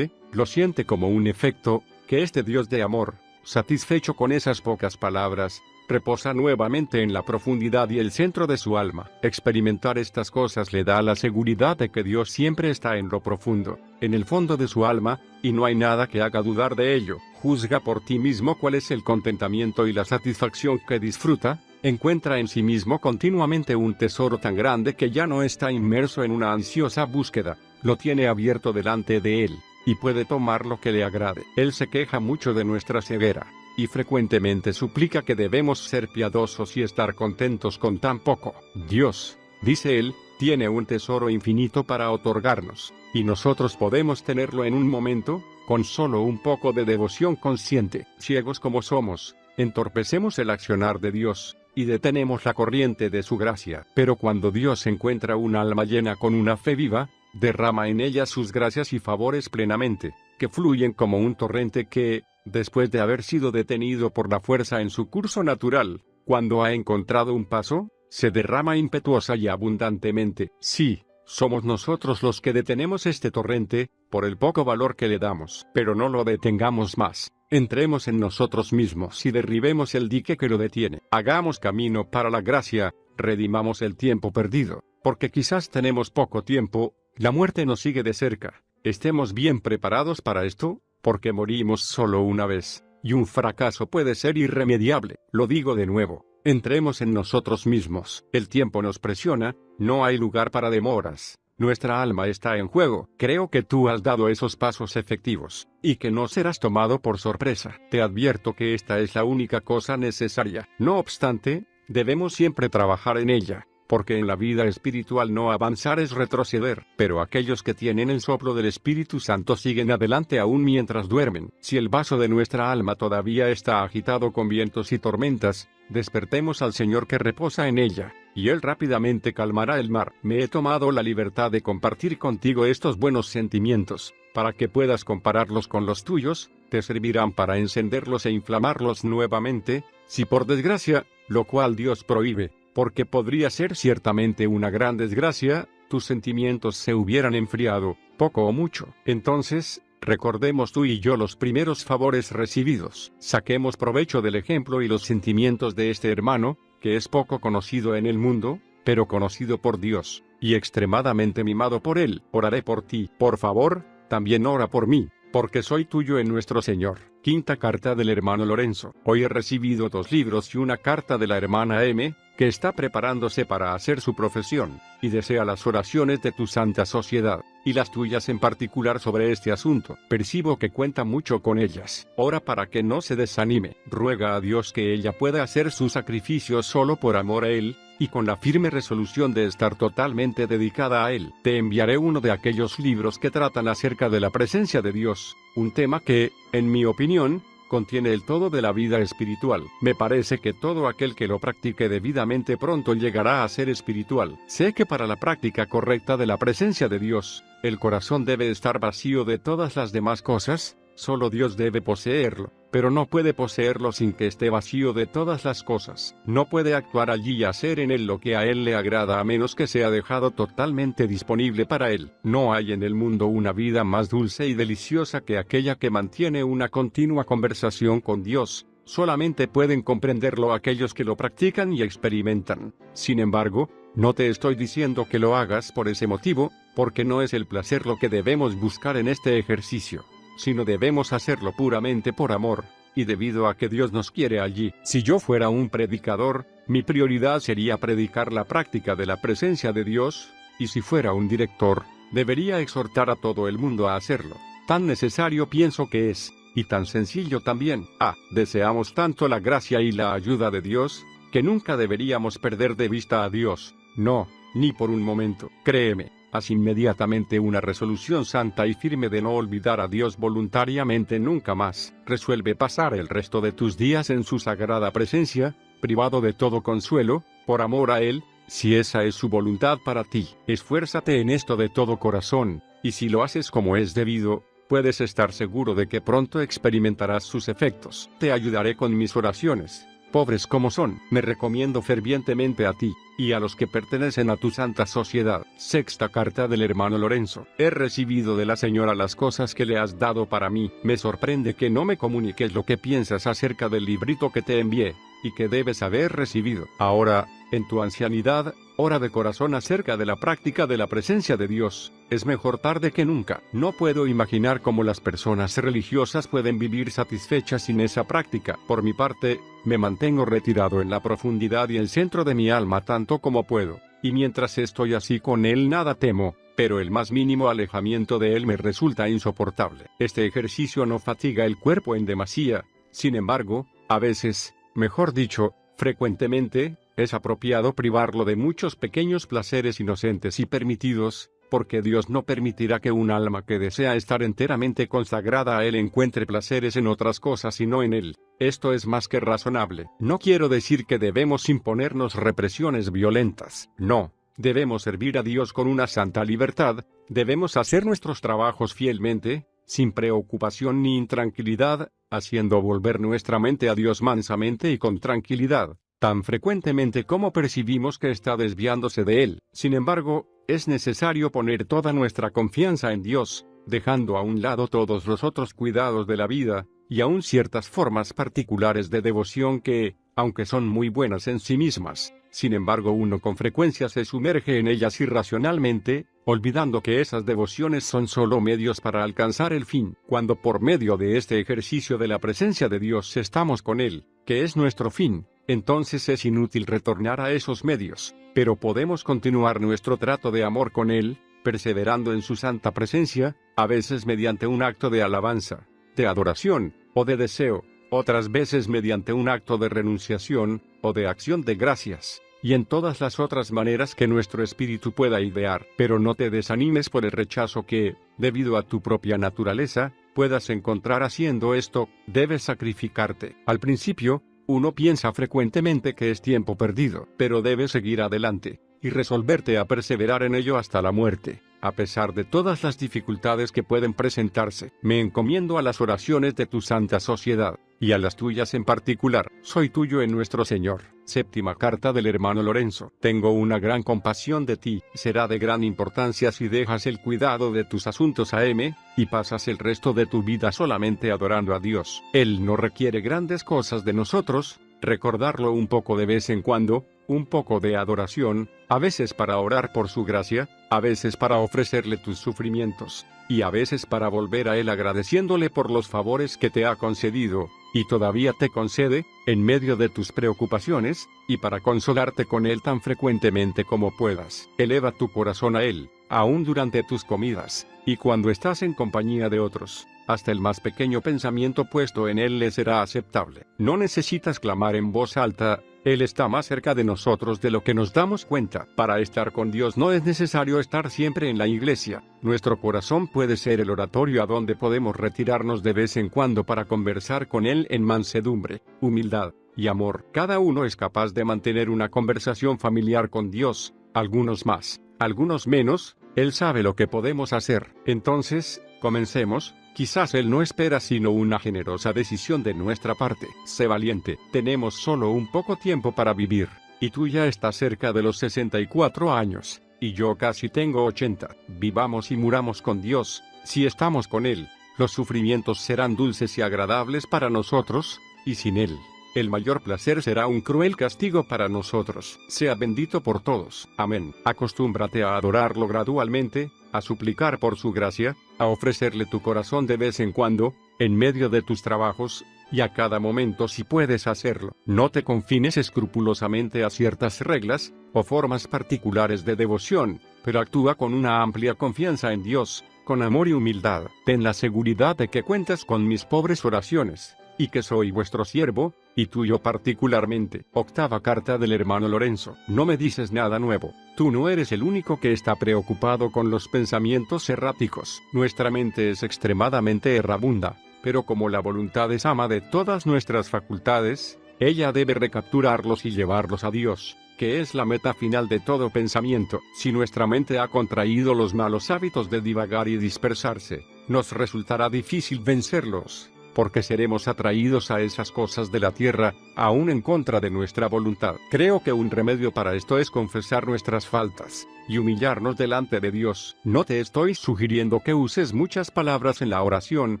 lo siente como un efecto, que este Dios de amor, satisfecho con esas pocas palabras, reposa nuevamente en la profundidad y el centro de su alma. Experimentar estas cosas le da la seguridad de que Dios siempre está en lo profundo, en el fondo de su alma, y no hay nada que haga dudar de ello. Juzga por ti mismo cuál es el contentamiento y la satisfacción que disfruta. Encuentra en sí mismo continuamente un tesoro tan grande que ya no está inmerso en una ansiosa búsqueda, lo tiene abierto delante de él, y puede tomar lo que le agrade. Él se queja mucho de nuestra ceguera, y frecuentemente suplica que debemos ser piadosos y estar contentos con tan poco. Dios, dice él, tiene un tesoro infinito para otorgarnos, y nosotros podemos tenerlo en un momento, con solo un poco de devoción consciente. Ciegos como somos, entorpecemos el accionar de Dios, y detenemos la corriente de su gracia. Pero cuando Dios encuentra un alma llena con una fe viva, derrama en ella sus gracias y favores plenamente, que fluyen como un torrente que, después de haber sido detenido por la fuerza en su curso natural, cuando ha encontrado un paso, se derrama impetuosa y abundantemente. Sí, somos nosotros los que detenemos este torrente, por el poco valor que le damos. Pero no lo detengamos más. Entremos en nosotros mismos y derribemos el dique que lo detiene. Hagamos camino para la gracia, redimamos el tiempo perdido, porque quizás tenemos poco tiempo, la muerte nos sigue de cerca. Estemos bien preparados para esto, porque morimos solo una vez, y un fracaso puede ser irremediable. Lo digo de nuevo, entremos en nosotros mismos. El tiempo nos presiona, no hay lugar para demoras. Nuestra alma está en juego. Creo que tú has dado esos pasos efectivos, y que no serás tomado por sorpresa. Te advierto que esta es la única cosa necesaria. No obstante, debemos siempre trabajar en ella, porque en la vida espiritual no avanzar es retroceder. Pero aquellos que tienen el soplo del Espíritu Santo siguen adelante aún mientras duermen. Si el vaso de nuestra alma todavía está agitado con vientos y tormentas, despertemos al Señor que reposa en ella, y Él rápidamente calmará el mar. Me he tomado la libertad de compartir contigo estos buenos sentimientos, para que puedas compararlos con los tuyos, te servirán para encenderlos e inflamarlos nuevamente, si por desgracia, lo cual Dios prohíbe, porque podría ser ciertamente una gran desgracia, tus sentimientos se hubieran enfriado, poco o mucho. Entonces, recordemos tú y yo los primeros favores recibidos. Saquemos provecho del ejemplo y los sentimientos de este hermano, que es poco conocido en el mundo, pero conocido por Dios, y extremadamente mimado por Él. Oraré por ti. Por favor, también ora por mí, porque soy tuyo en nuestro Señor. Quinta carta del hermano Lorenzo. Hoy he recibido 2 libros y una carta de la hermana M, que está preparándose para hacer su profesión, y desea las oraciones de tu santa sociedad, y las tuyas en particular sobre este asunto. Percibo que cuenta mucho con ellas. Ora para que no se desanime. Ruega a Dios que ella pueda hacer su sacrificio solo por amor a Él, y con la firme resolución de estar totalmente dedicada a Él. Te enviaré uno de aquellos libros que tratan acerca de la presencia de Dios, un tema que, en mi opinión, contiene el todo de la vida espiritual. Me parece que todo aquel que lo practique debidamente pronto llegará a ser espiritual. Sé que para la práctica correcta de la presencia de Dios, el corazón debe estar vacío de todas las demás cosas, solo Dios debe poseerlo, pero no puede poseerlo sin que esté vacío de todas las cosas. No puede actuar allí y hacer en él lo que a él le agrada a menos que sea dejado totalmente disponible para él. No hay en el mundo una vida más dulce y deliciosa que aquella que mantiene una continua conversación con Dios. Solamente pueden comprenderlo aquellos que lo practican y experimentan. Sin embargo, no te estoy diciendo que lo hagas por ese motivo, porque no es el placer lo que debemos buscar en este ejercicio, sino debemos hacerlo puramente por amor, y debido a que Dios nos quiere allí. Si yo fuera un predicador, mi prioridad sería predicar la práctica de la presencia de Dios, y si fuera un director, debería exhortar a todo el mundo a hacerlo. Tan necesario pienso que es, y tan sencillo también. Deseamos tanto la gracia y la ayuda de Dios, que nunca deberíamos perder de vista a Dios. No, ni por un momento. Créeme. Haz inmediatamente una resolución santa y firme de no olvidar a Dios voluntariamente nunca más. Resuelve pasar el resto de tus días en su sagrada presencia, privado de todo consuelo, por amor a Él, si esa es su voluntad para ti. Esfuérzate en esto de todo corazón, y si lo haces como es debido, puedes estar seguro de que pronto experimentarás sus efectos. Te ayudaré con mis oraciones. Pobres como son, me recomiendo fervientemente a ti, y a los que pertenecen a tu santa sociedad. Sexta carta del hermano Lorenzo. He recibido de la señora las cosas que le has dado para mí. Me sorprende que no me comuniques lo que piensas acerca del librito que te envié, y que debes haber recibido. Ahora, en tu ancianidad, ora de corazón acerca de la práctica de la presencia de Dios. Es mejor tarde que nunca. No puedo imaginar cómo las personas religiosas pueden vivir satisfechas sin esa práctica. Por mi parte, me mantengo retirado en la profundidad y el centro de mi alma tanto como puedo, y mientras estoy así con Él nada temo, pero el más mínimo alejamiento de Él me resulta insoportable. Este ejercicio no fatiga el cuerpo en demasía, sin embargo, a veces, mejor dicho, frecuentemente, es apropiado privarlo de muchos pequeños placeres inocentes y permitidos, porque Dios no permitirá que un alma que desea estar enteramente consagrada a Él encuentre placeres en otras cosas y no en Él. Esto es más que razonable. No quiero decir que debemos imponernos represiones violentas. No, debemos servir a Dios con una santa libertad, debemos hacer nuestros trabajos fielmente, sin preocupación ni intranquilidad, haciendo volver nuestra mente a Dios mansamente y con tranquilidad, tan frecuentemente como percibimos que está desviándose de Él. Sin embargo, es necesario poner toda nuestra confianza en Dios, dejando a un lado todos los otros cuidados de la vida, y aún ciertas formas particulares de devoción que, aunque son muy buenas en sí mismas, sin embargo uno con frecuencia se sumerge en ellas irracionalmente, olvidando que esas devociones son solo medios para alcanzar el fin. Cuando por medio de este ejercicio de la presencia de Dios estamos con Él, que es nuestro fin, entonces es inútil retornar a esos medios, pero podemos continuar nuestro trato de amor con Él, perseverando en su santa presencia, a veces mediante un acto de alabanza, de adoración, o de deseo, otras veces mediante un acto de renunciación, o de acción de gracias, y en todas las otras maneras que nuestro espíritu pueda idear. Pero no te desanimes por el rechazo que, debido a tu propia naturaleza, puedas encontrar haciendo esto. Debes sacrificarte. Al principio, uno piensa frecuentemente que es tiempo perdido, pero debes seguir adelante, y resolverte a perseverar en ello hasta la muerte, a pesar de todas las dificultades que pueden presentarse. Me encomiendo a las oraciones de tu santa sociedad, y a las tuyas en particular. Soy tuyo en nuestro Señor. Séptima carta del hermano Lorenzo. Tengo una gran compasión de ti. Será de gran importancia si dejas el cuidado de tus asuntos a M, y pasas el resto de tu vida solamente adorando a Dios. Él no requiere grandes cosas de nosotros, recordarlo un poco de vez en cuando, un poco de adoración, a veces para orar por su gracia, a veces para ofrecerle tus sufrimientos, y a veces para volver a Él agradeciéndole por los favores que te ha concedido, y todavía te concede, en medio de tus preocupaciones, y para consolarte con Él tan frecuentemente como puedas. Eleva tu corazón a Él, aún durante tus comidas, y cuando estás en compañía de otros. Hasta el más pequeño pensamiento puesto en Él le será aceptable. No necesitas clamar en voz alta, Él está más cerca de nosotros de lo que nos damos cuenta. Para estar con Dios no es necesario estar siempre en la iglesia. Nuestro corazón puede ser el oratorio a donde podemos retirarnos de vez en cuando para conversar con Él en mansedumbre, humildad y amor. Cada uno es capaz de mantener una conversación familiar con Dios, algunos más, algunos menos. Él sabe lo que podemos hacer. Entonces, comencemos. Quizás Él no espera sino una generosa decisión de nuestra parte. Sé valiente, tenemos solo un poco tiempo para vivir, y tú ya estás cerca de los 64 años, y yo casi tengo 80. Vivamos y muramos con Dios. Si estamos con Él, los sufrimientos serán dulces y agradables para nosotros, y sin Él, el mayor placer será un cruel castigo para nosotros. Sea bendito por todos. Amén. Acostúmbrate a adorarlo gradualmente, a suplicar por su gracia, a ofrecerle tu corazón de vez en cuando, en medio de tus trabajos, y a cada momento si puedes hacerlo. No te confines escrupulosamente a ciertas reglas, o formas particulares de devoción, pero actúa con una amplia confianza en Dios, con amor y humildad. Ten la seguridad de que cuentas con mis pobres oraciones, y que soy vuestro siervo, y tuyo particularmente. Octava carta del hermano Lorenzo. No me dices nada nuevo. Tú no eres el único que está preocupado con los pensamientos erráticos. Nuestra mente es extremadamente errabunda, pero como la voluntad es ama de todas nuestras facultades, Ella debe recapturarlos y llevarlos a Dios, que es la meta final de todo pensamiento. Si nuestra mente ha contraído los malos hábitos de divagar y dispersarse, nos resultará difícil vencerlos, porque seremos atraídos a esas cosas de la tierra, aún en contra de nuestra voluntad. Creo que un remedio para esto es confesar nuestras faltas y humillarnos delante de Dios. No te estoy sugiriendo que uses muchas palabras en la oración,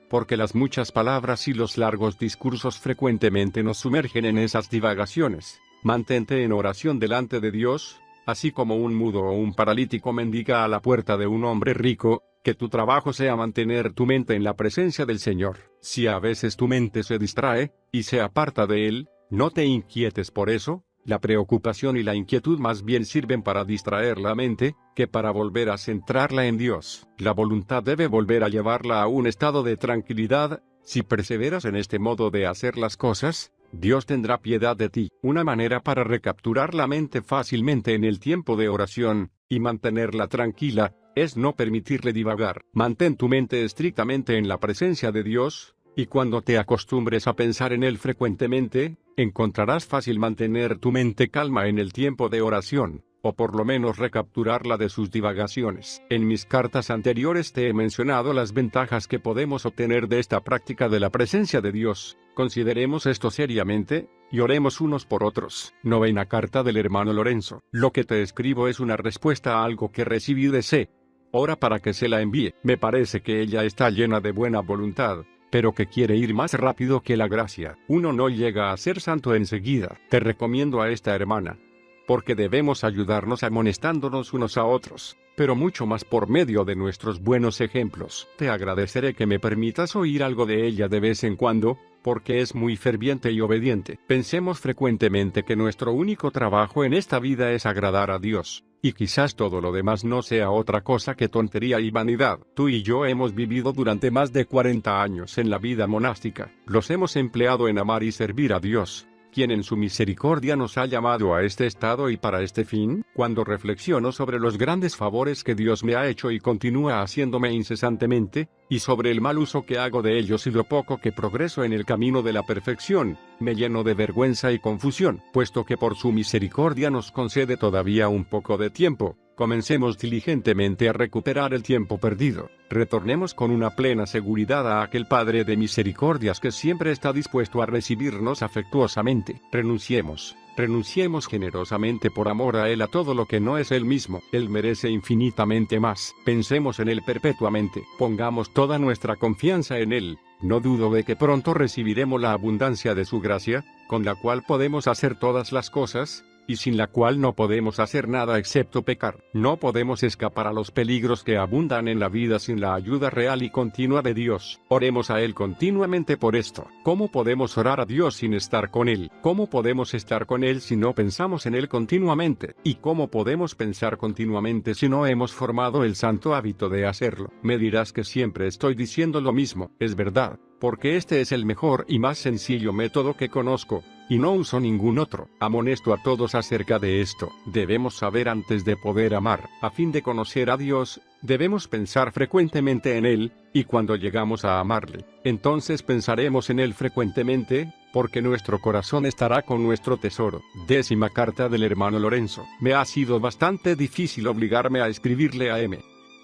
porque las muchas palabras y los largos discursos frecuentemente nos sumergen en esas divagaciones. Mantente en oración delante de Dios, así como un mudo o un paralítico mendiga a la puerta de un hombre rico. Que tu trabajo sea mantener tu mente en la presencia del Señor. Si a veces tu mente se distrae, y se aparta de Él, no te inquietes por eso. La preocupación y la inquietud más bien sirven para distraer la mente, que para volver a centrarla en Dios. La voluntad debe volver a llevarla a un estado de tranquilidad. Si perseveras en este modo de hacer las cosas, Dios tendrá piedad de ti. Una manera para recapturar la mente fácilmente en el tiempo de oración, y mantenerla tranquila, es no permitirle divagar. Mantén tu mente estrictamente en la presencia de Dios, y cuando te acostumbres a pensar en Él frecuentemente, encontrarás fácil mantener tu mente calma en el tiempo de oración, o por lo menos recapturarla de sus divagaciones. En mis cartas anteriores te he mencionado las ventajas que podemos obtener de esta práctica de la presencia de Dios. Consideremos esto seriamente, y oremos unos por otros. Novena carta del hermano Lorenzo. Lo que te escribo es una respuesta a algo que recibí de C. Ora para que se la envíe. Me parece que ella está llena de buena voluntad, pero que quiere ir más rápido que la gracia. Uno no llega a ser santo enseguida. Te recomiendo a esta hermana, porque debemos ayudarnos amonestándonos unos a otros, pero mucho más por medio de nuestros buenos ejemplos. Te agradeceré que me permitas oír algo de ella de vez en cuando, porque es muy ferviente y obediente. Pensemos frecuentemente que nuestro único trabajo en esta vida es agradar a Dios, y quizás todo lo demás no sea otra cosa que tontería y vanidad. Tú y yo hemos vivido durante más de 40 años en la vida monástica. Los hemos empleado en amar y servir a Dios, quien en su misericordia nos ha llamado a este estado y para este fin. Cuando reflexiono sobre los grandes favores que Dios me ha hecho y continúa haciéndome incesantemente, y sobre el mal uso que hago de ellos y lo poco que progreso en el camino de la perfección, me lleno de vergüenza y confusión. Puesto que por su misericordia nos concede todavía un poco de tiempo, comencemos diligentemente a recuperar el tiempo perdido. Retornemos con una plena seguridad a aquel Padre de misericordias que siempre está dispuesto a recibirnos afectuosamente. Renunciemos generosamente por amor a Él a todo lo que no es Él mismo. Él merece infinitamente más. Pensemos en Él perpetuamente. Pongamos toda nuestra confianza en Él. No dudo de que pronto recibiremos la abundancia de su gracia, con la cual podemos hacer todas las cosas, y sin la cual no podemos hacer nada excepto pecar. No podemos escapar a los peligros que abundan en la vida sin la ayuda real y continua de Dios. Oremos a Él continuamente por esto. ¿Cómo podemos orar a Dios sin estar con Él? ¿Cómo podemos estar con Él si no pensamos en Él continuamente? ¿Y cómo podemos pensar continuamente si no hemos formado el santo hábito de hacerlo? Me dirás que siempre estoy diciendo lo mismo. Es verdad, porque este es el mejor y más sencillo método que conozco, y no uso ningún otro. Amonesto a todos acerca de esto. Debemos saber antes de poder amar. A fin de conocer a Dios, debemos pensar frecuentemente en Él, y cuando llegamos a amarle, entonces pensaremos en Él frecuentemente, porque nuestro corazón estará con nuestro tesoro. Décima carta del hermano Lorenzo. Me ha sido bastante difícil obligarme a escribirle a M.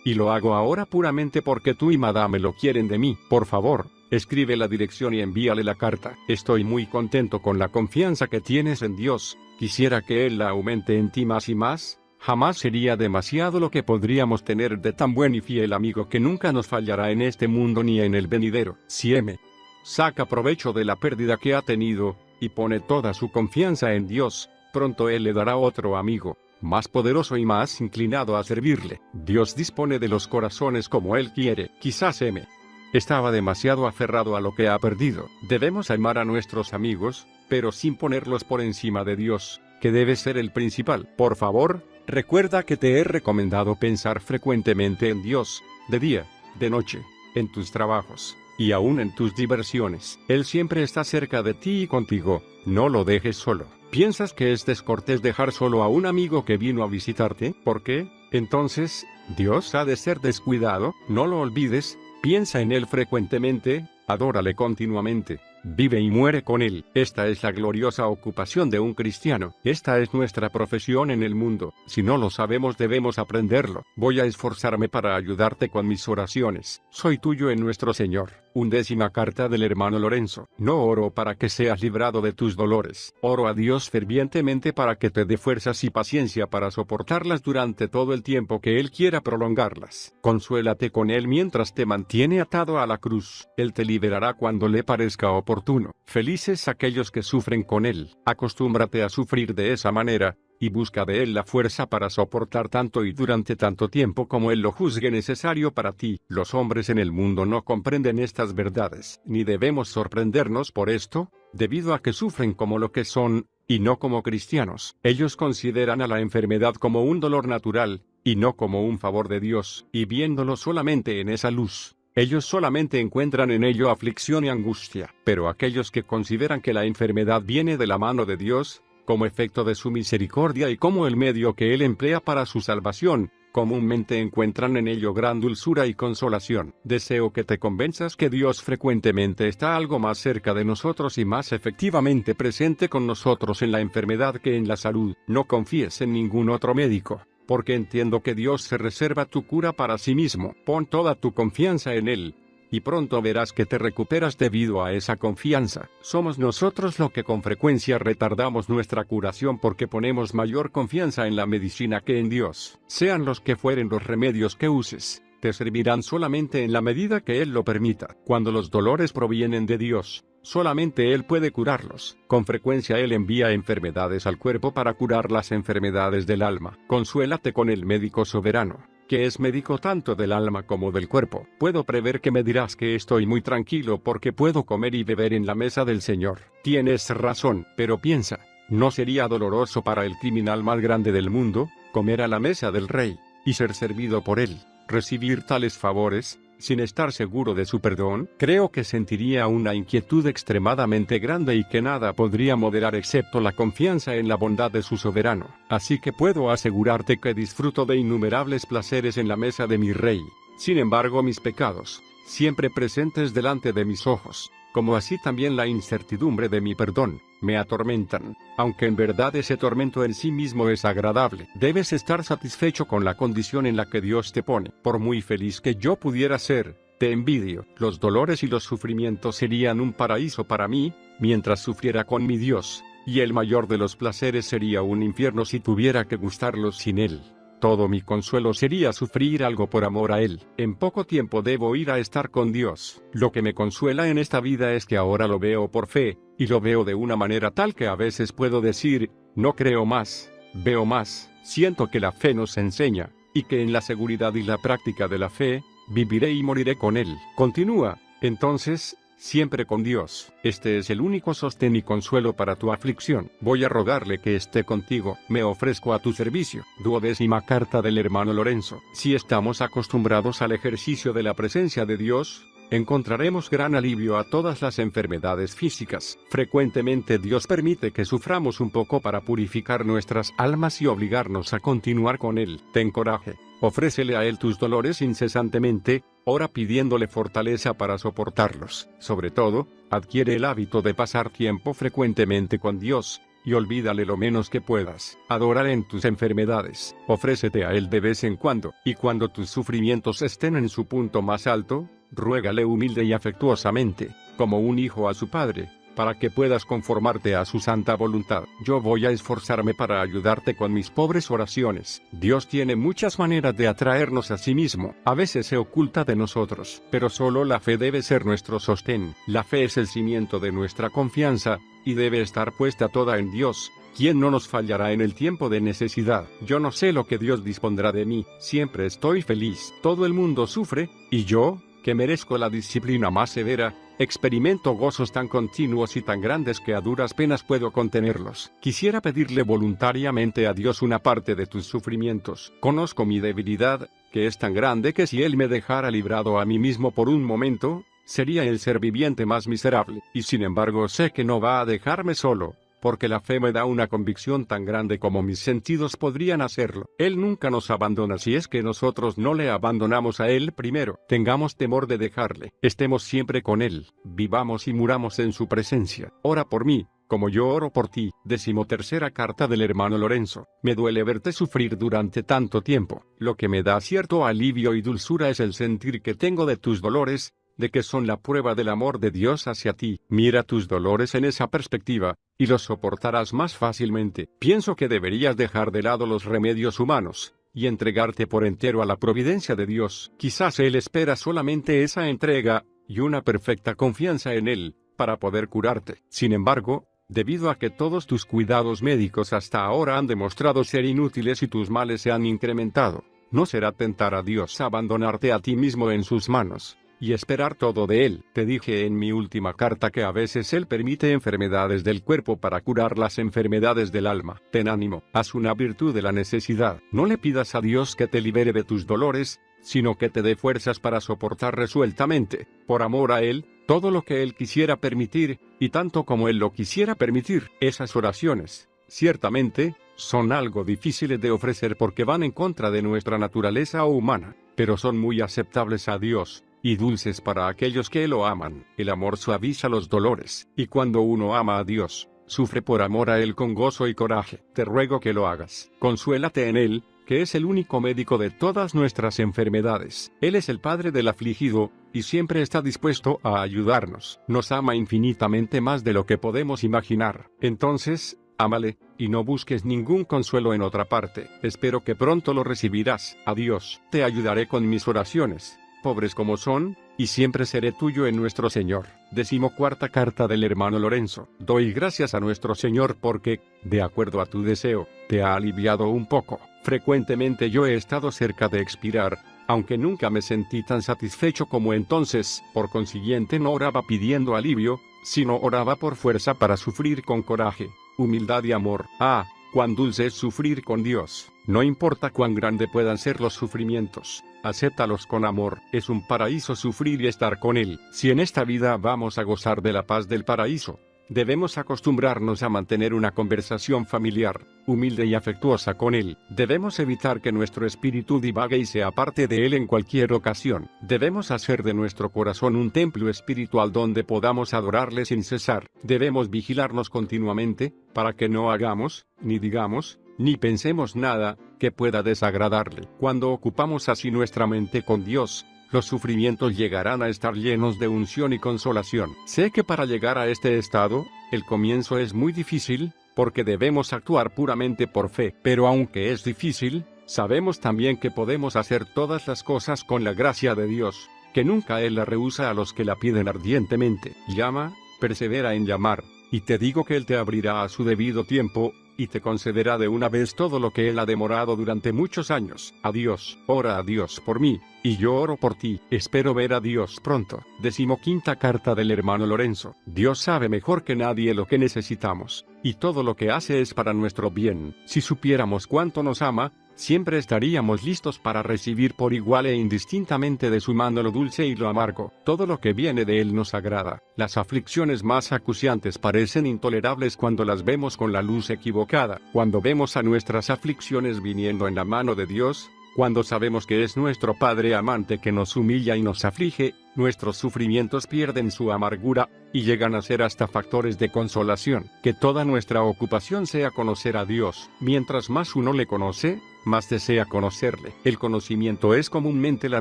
Y lo hago ahora puramente porque tú y Madame lo quieren de mí. Por favor, escribe la dirección y envíale la carta. Estoy muy contento con la confianza que tienes en Dios. Quisiera que Él la aumente en ti más y más. Jamás sería demasiado lo que podríamos tener de tan buen y fiel amigo que nunca nos fallará en este mundo ni en el venidero. Si M. saca provecho de la pérdida que ha tenido, y pone toda su confianza en Dios, pronto Él le dará otro amigo, más poderoso y más inclinado a servirle. Dios dispone de los corazones como Él quiere. Quizás M. estaba demasiado aferrado a lo que ha perdido. Debemos amar a nuestros amigos, pero sin ponerlos por encima de Dios, que debe ser el principal. Por favor, recuerda que te he recomendado pensar frecuentemente en Dios, de día, de noche, en tus trabajos, y aún en tus diversiones. Él siempre está cerca de ti y contigo. No lo dejes solo. ¿Piensas que es descortés dejar solo a un amigo que vino a visitarte? ¿Por qué? Entonces, ¿Dios ha de ser descuidado? No lo olvides. Piensa en Él frecuentemente, adórale continuamente, vive y muere con Él. Esta es la gloriosa ocupación de un cristiano. Esta es nuestra profesión en el mundo. Si no lo sabemos, debemos aprenderlo. Voy a esforzarme para ayudarte con mis oraciones. Soy tuyo en nuestro Señor. 11ª carta del hermano Lorenzo. No oro para que seas librado de tus dolores. Oro a Dios fervientemente para que te dé fuerzas y paciencia para soportarlas durante todo el tiempo que Él quiera prolongarlas. Consuélate con Él mientras te mantiene atado a la cruz. Él te liberará cuando le parezca oportuno. Felices aquellos que sufren con Él. Acostúmbrate a sufrir de esa manera, y busca de Él la fuerza para soportar tanto y durante tanto tiempo como Él lo juzgue necesario para ti. Los hombres en el mundo no comprenden estas verdades, ni debemos sorprendernos por esto, debido a que sufren como lo que son, y no como cristianos. Ellos consideran a la enfermedad como un dolor natural, y no como un favor de Dios, y viéndolo solamente en esa luz, ellos solamente encuentran en ello aflicción y angustia. Pero aquellos que consideran que la enfermedad viene de la mano de Dios, como efecto de su misericordia y como el medio que Él emplea para su salvación, comúnmente encuentran en ello gran dulzura y consolación. Deseo que te convenzas que Dios frecuentemente está algo más cerca de nosotros y más efectivamente presente con nosotros en la enfermedad que en la salud. No confíes en ningún otro médico, porque entiendo que Dios se reserva tu cura para sí mismo. Pon toda tu confianza en Él, y pronto verás que te recuperas debido a esa confianza. Somos nosotros los que con frecuencia retardamos nuestra curación porque ponemos mayor confianza en la medicina que en Dios. Sean los que fueren los remedios que uses, te servirán solamente en la medida que Él lo permita. Cuando los dolores provienen de Dios, solamente Él puede curarlos. Con frecuencia Él envía enfermedades al cuerpo para curar las enfermedades del alma. Consuélate con el médico soberano, que es médico tanto del alma como del cuerpo. Puedo prever que me dirás que estoy muy tranquilo porque puedo comer y beber en la mesa del Señor. Tienes razón, pero piensa, ¿no sería doloroso para el criminal más grande del mundo comer a la mesa del rey y ser servido por él, recibir tales favores, sin estar seguro de su perdón? Creo que sentiría una inquietud extremadamente grande y que nada podría moderar excepto la confianza en la bondad de su soberano. Así que puedo asegurarte que disfruto de innumerables placeres en la mesa de mi rey. Sin embargo, mis pecados, siempre presentes delante de mis ojos, como así también la incertidumbre de mi perdón, me atormentan, aunque en verdad ese tormento en sí mismo es agradable. Debes estar satisfecho con la condición en la que Dios te pone. Por muy feliz que yo pudiera ser, te envidio. Los dolores y los sufrimientos serían un paraíso para mí, mientras sufriera con mi Dios, y el mayor de los placeres sería un infierno si tuviera que gustarlos sin Él. Todo mi consuelo sería sufrir algo por amor a Él. En poco tiempo debo ir a estar con Dios. Lo que me consuela en esta vida es que ahora lo veo por fe, y lo veo de una manera tal que a veces puedo decir, no creo más, veo más. Siento que la fe nos enseña, y que en la seguridad y la práctica de la fe, viviré y moriré con Él. Continúa, entonces, siempre con Dios. Este es el único sostén y consuelo para tu aflicción. Voy a rogarle que esté contigo. Me ofrezco a tu servicio. 12ª carta del hermano Lorenzo. Si estamos acostumbrados al ejercicio de la presencia de Dios, encontraremos gran alivio a todas las enfermedades físicas. Frecuentemente Dios permite que suframos un poco para purificar nuestras almas y obligarnos a continuar con Él. Ten coraje. Ofrécele a Él tus dolores incesantemente, ora pidiéndole fortaleza para soportarlos. Sobre todo, adquiere el hábito de pasar tiempo frecuentemente con Dios, y olvídale lo menos que puedas. Adórale en tus enfermedades. Ofrécete a Él de vez en cuando, y cuando tus sufrimientos estén en su punto más alto, ruégale humilde y afectuosamente, como un hijo a su padre, para que puedas conformarte a su santa voluntad. Yo voy a esforzarme para ayudarte con mis pobres oraciones. Dios tiene muchas maneras de atraernos a sí mismo. A veces se oculta de nosotros, pero solo la fe debe ser nuestro sostén. La fe es el cimiento de nuestra confianza, y debe estar puesta toda en Dios, quien no nos fallará en el tiempo de necesidad. Yo no sé lo que Dios dispondrá de mí, siempre estoy feliz. Todo el mundo sufre, y yo, que merezco la disciplina más severa, experimento gozos tan continuos y tan grandes que a duras penas puedo contenerlos. Quisiera pedirle voluntariamente a Dios una parte de tus sufrimientos. Conozco mi debilidad, que es tan grande que si Él me dejara librado a mí mismo por un momento, sería el ser viviente más miserable. Y sin embargo sé que no va a dejarme solo, porque la fe me da una convicción tan grande como mis sentidos podrían hacerlo. Él nunca nos abandona si es que nosotros no le abandonamos a Él primero. Tengamos temor de dejarle. Estemos siempre con Él. Vivamos y muramos en su presencia. Ora por mí, como yo oro por ti. 13ª carta del hermano Lorenzo. Me duele verte sufrir durante tanto tiempo. Lo que me da cierto alivio y dulzura es el sentir que tengo de tus dolores, de que son la prueba del amor de Dios hacia ti. Mira tus dolores en esa perspectiva, y los soportarás más fácilmente. Pienso que deberías dejar de lado los remedios humanos, y entregarte por entero a la providencia de Dios. Quizás Él espera solamente esa entrega, y una perfecta confianza en Él, para poder curarte. Sin embargo, debido a que todos tus cuidados médicos hasta ahora han demostrado ser inútiles y tus males se han incrementado, no será tentar a Dios abandonarte a ti mismo en sus manos y esperar todo de Él. Te dije en mi última carta que a veces Él permite enfermedades del cuerpo para curar las enfermedades del alma. Ten ánimo, haz una virtud de la necesidad. No le pidas a Dios que te libere de tus dolores, sino que te dé fuerzas para soportar resueltamente, por amor a Él, todo lo que Él quisiera permitir, y tanto como Él lo quisiera permitir. Esas oraciones, ciertamente, son algo difíciles de ofrecer porque van en contra de nuestra naturaleza humana, pero son muy aceptables a Dios, y dulces para aquellos que lo aman. El amor suaviza los dolores, y cuando uno ama a Dios, sufre por amor a Él con gozo y coraje. Te ruego que lo hagas. Consuélate en Él, que es el único médico de todas nuestras enfermedades. Él es el Padre del afligido, y siempre está dispuesto a ayudarnos. Nos ama infinitamente más de lo que podemos imaginar. Entonces, ámale, y no busques ningún consuelo en otra parte. Espero que pronto lo recibirás. Adiós. Te ayudaré con mis oraciones, pobres como son, y siempre seré tuyo en nuestro Señor. 14ª carta del hermano Lorenzo. Doy gracias a nuestro Señor porque, de acuerdo a tu deseo, te ha aliviado un poco. Frecuentemente yo he estado cerca de expirar, aunque nunca me sentí tan satisfecho como entonces. Por consiguiente no oraba pidiendo alivio, sino oraba por fuerza para sufrir con coraje, humildad y amor. Ah, cuán dulce es sufrir con Dios. No importa cuán grande puedan ser los sufrimientos, acéptalos con amor. Es un paraíso sufrir y estar con Él. Si en esta vida vamos a gozar de la paz del paraíso, debemos acostumbrarnos a mantener una conversación familiar, humilde y afectuosa con Él. Debemos evitar que nuestro espíritu divague y se aparte de Él en cualquier ocasión. Debemos hacer de nuestro corazón un templo espiritual donde podamos adorarle sin cesar. Debemos vigilarnos continuamente, para que no hagamos, ni digamos, ni pensemos nada que pueda desagradarle. Cuando ocupamos así nuestra mente con Dios, los sufrimientos llegarán a estar llenos de unción y consolación. Sé que para llegar a este estado, el comienzo es muy difícil, porque debemos actuar puramente por fe. Pero aunque es difícil, sabemos también que podemos hacer todas las cosas con la gracia de Dios, que nunca Él la rehúsa a los que la piden ardientemente. Llama, persevera en llamar, y te digo que Él te abrirá a su debido tiempo, y te concederá de una vez todo lo que Él ha demorado durante muchos años. Adiós. Ora a Dios por mí, y yo oro por ti. Espero ver a Dios pronto. 15ª carta del hermano Lorenzo. Dios sabe mejor que nadie lo que necesitamos, y todo lo que hace es para nuestro bien. Si supiéramos cuánto nos ama, siempre estaríamos listos para recibir por igual e indistintamente de su mano lo dulce y lo amargo. Todo lo que viene de Él nos agrada. Las aflicciones más acuciantes parecen intolerables cuando las vemos con la luz equivocada. Cuando vemos a nuestras aflicciones viniendo en la mano de Dios, cuando sabemos que es nuestro Padre amante que nos humilla y nos aflige, nuestros sufrimientos pierden su amargura, y llegan a ser hasta factores de consolación. Que toda nuestra ocupación sea conocer a Dios. Mientras más uno le conoce, más desea conocerle. El conocimiento es comúnmente la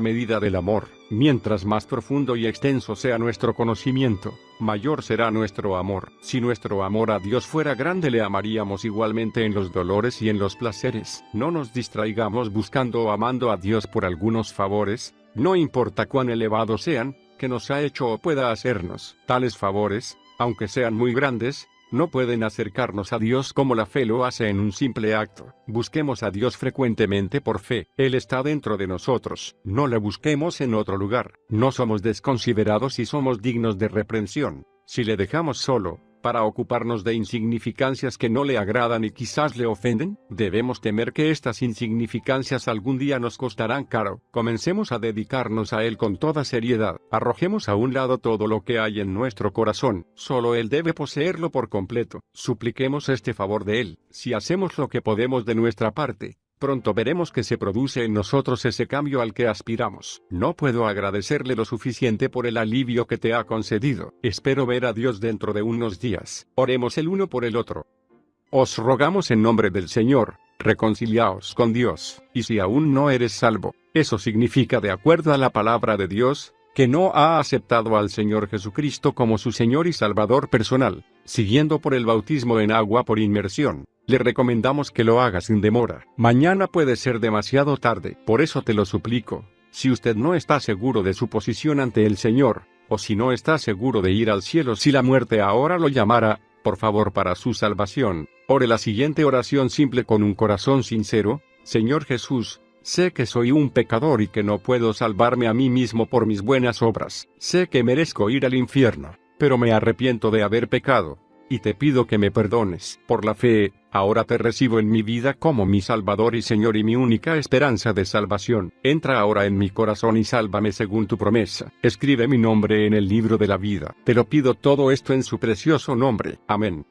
medida del amor. Mientras más profundo y extenso sea nuestro conocimiento, mayor será nuestro amor. Si nuestro amor a Dios fuera grande, le amaríamos igualmente en los dolores y en los placeres. No nos distraigamos buscando o amando a Dios por algunos favores, no importa cuán elevados sean, que nos ha hecho o pueda hacernos. Tales favores, aunque sean muy grandes, no pueden acercarnos a Dios como la fe lo hace en un simple acto. Busquemos a Dios frecuentemente por fe. Él está dentro de nosotros. No le busquemos en otro lugar. No somos desconsiderados y somos dignos de reprensión. Si le dejamos solo, para ocuparnos de insignificancias que no le agradan y quizás le ofenden? Debemos temer que estas insignificancias algún día nos costarán caro. Comencemos a dedicarnos a Él con toda seriedad. Arrojemos a un lado todo lo que hay en nuestro corazón. Solo Él debe poseerlo por completo. Supliquemos este favor de Él. Si hacemos lo que podemos de nuestra parte, pronto veremos que se produce en nosotros ese cambio al que aspiramos. No puedo agradecerle lo suficiente por el alivio que te ha concedido. Espero ver a Dios dentro de unos días. Oremos el uno por el otro. Os rogamos en nombre del Señor, reconciliaos con Dios. Y si aún no eres salvo, eso significa, de acuerdo a la palabra de Dios, que no ha aceptado al Señor Jesucristo como su Señor y Salvador personal, siguiendo por el bautismo en agua por inmersión. Le recomendamos que lo haga sin demora. Mañana puede ser demasiado tarde. Por eso te lo suplico. Si usted no está seguro de su posición ante el Señor, o si no está seguro de ir al cielo si la muerte ahora lo llamara, por favor, para su salvación, ore la siguiente oración simple con un corazón sincero. Señor Jesús, sé que soy un pecador y que no puedo salvarme a mí mismo por mis buenas obras. Sé que merezco ir al infierno, pero me arrepiento de haber pecado, y te pido que me perdones. Por la fe, ahora te recibo en mi vida como mi Salvador y Señor y mi única esperanza de salvación. Entra ahora en mi corazón y sálvame según tu promesa. Escribe mi nombre en el libro de la vida. Te lo pido todo esto en su precioso nombre. Amén.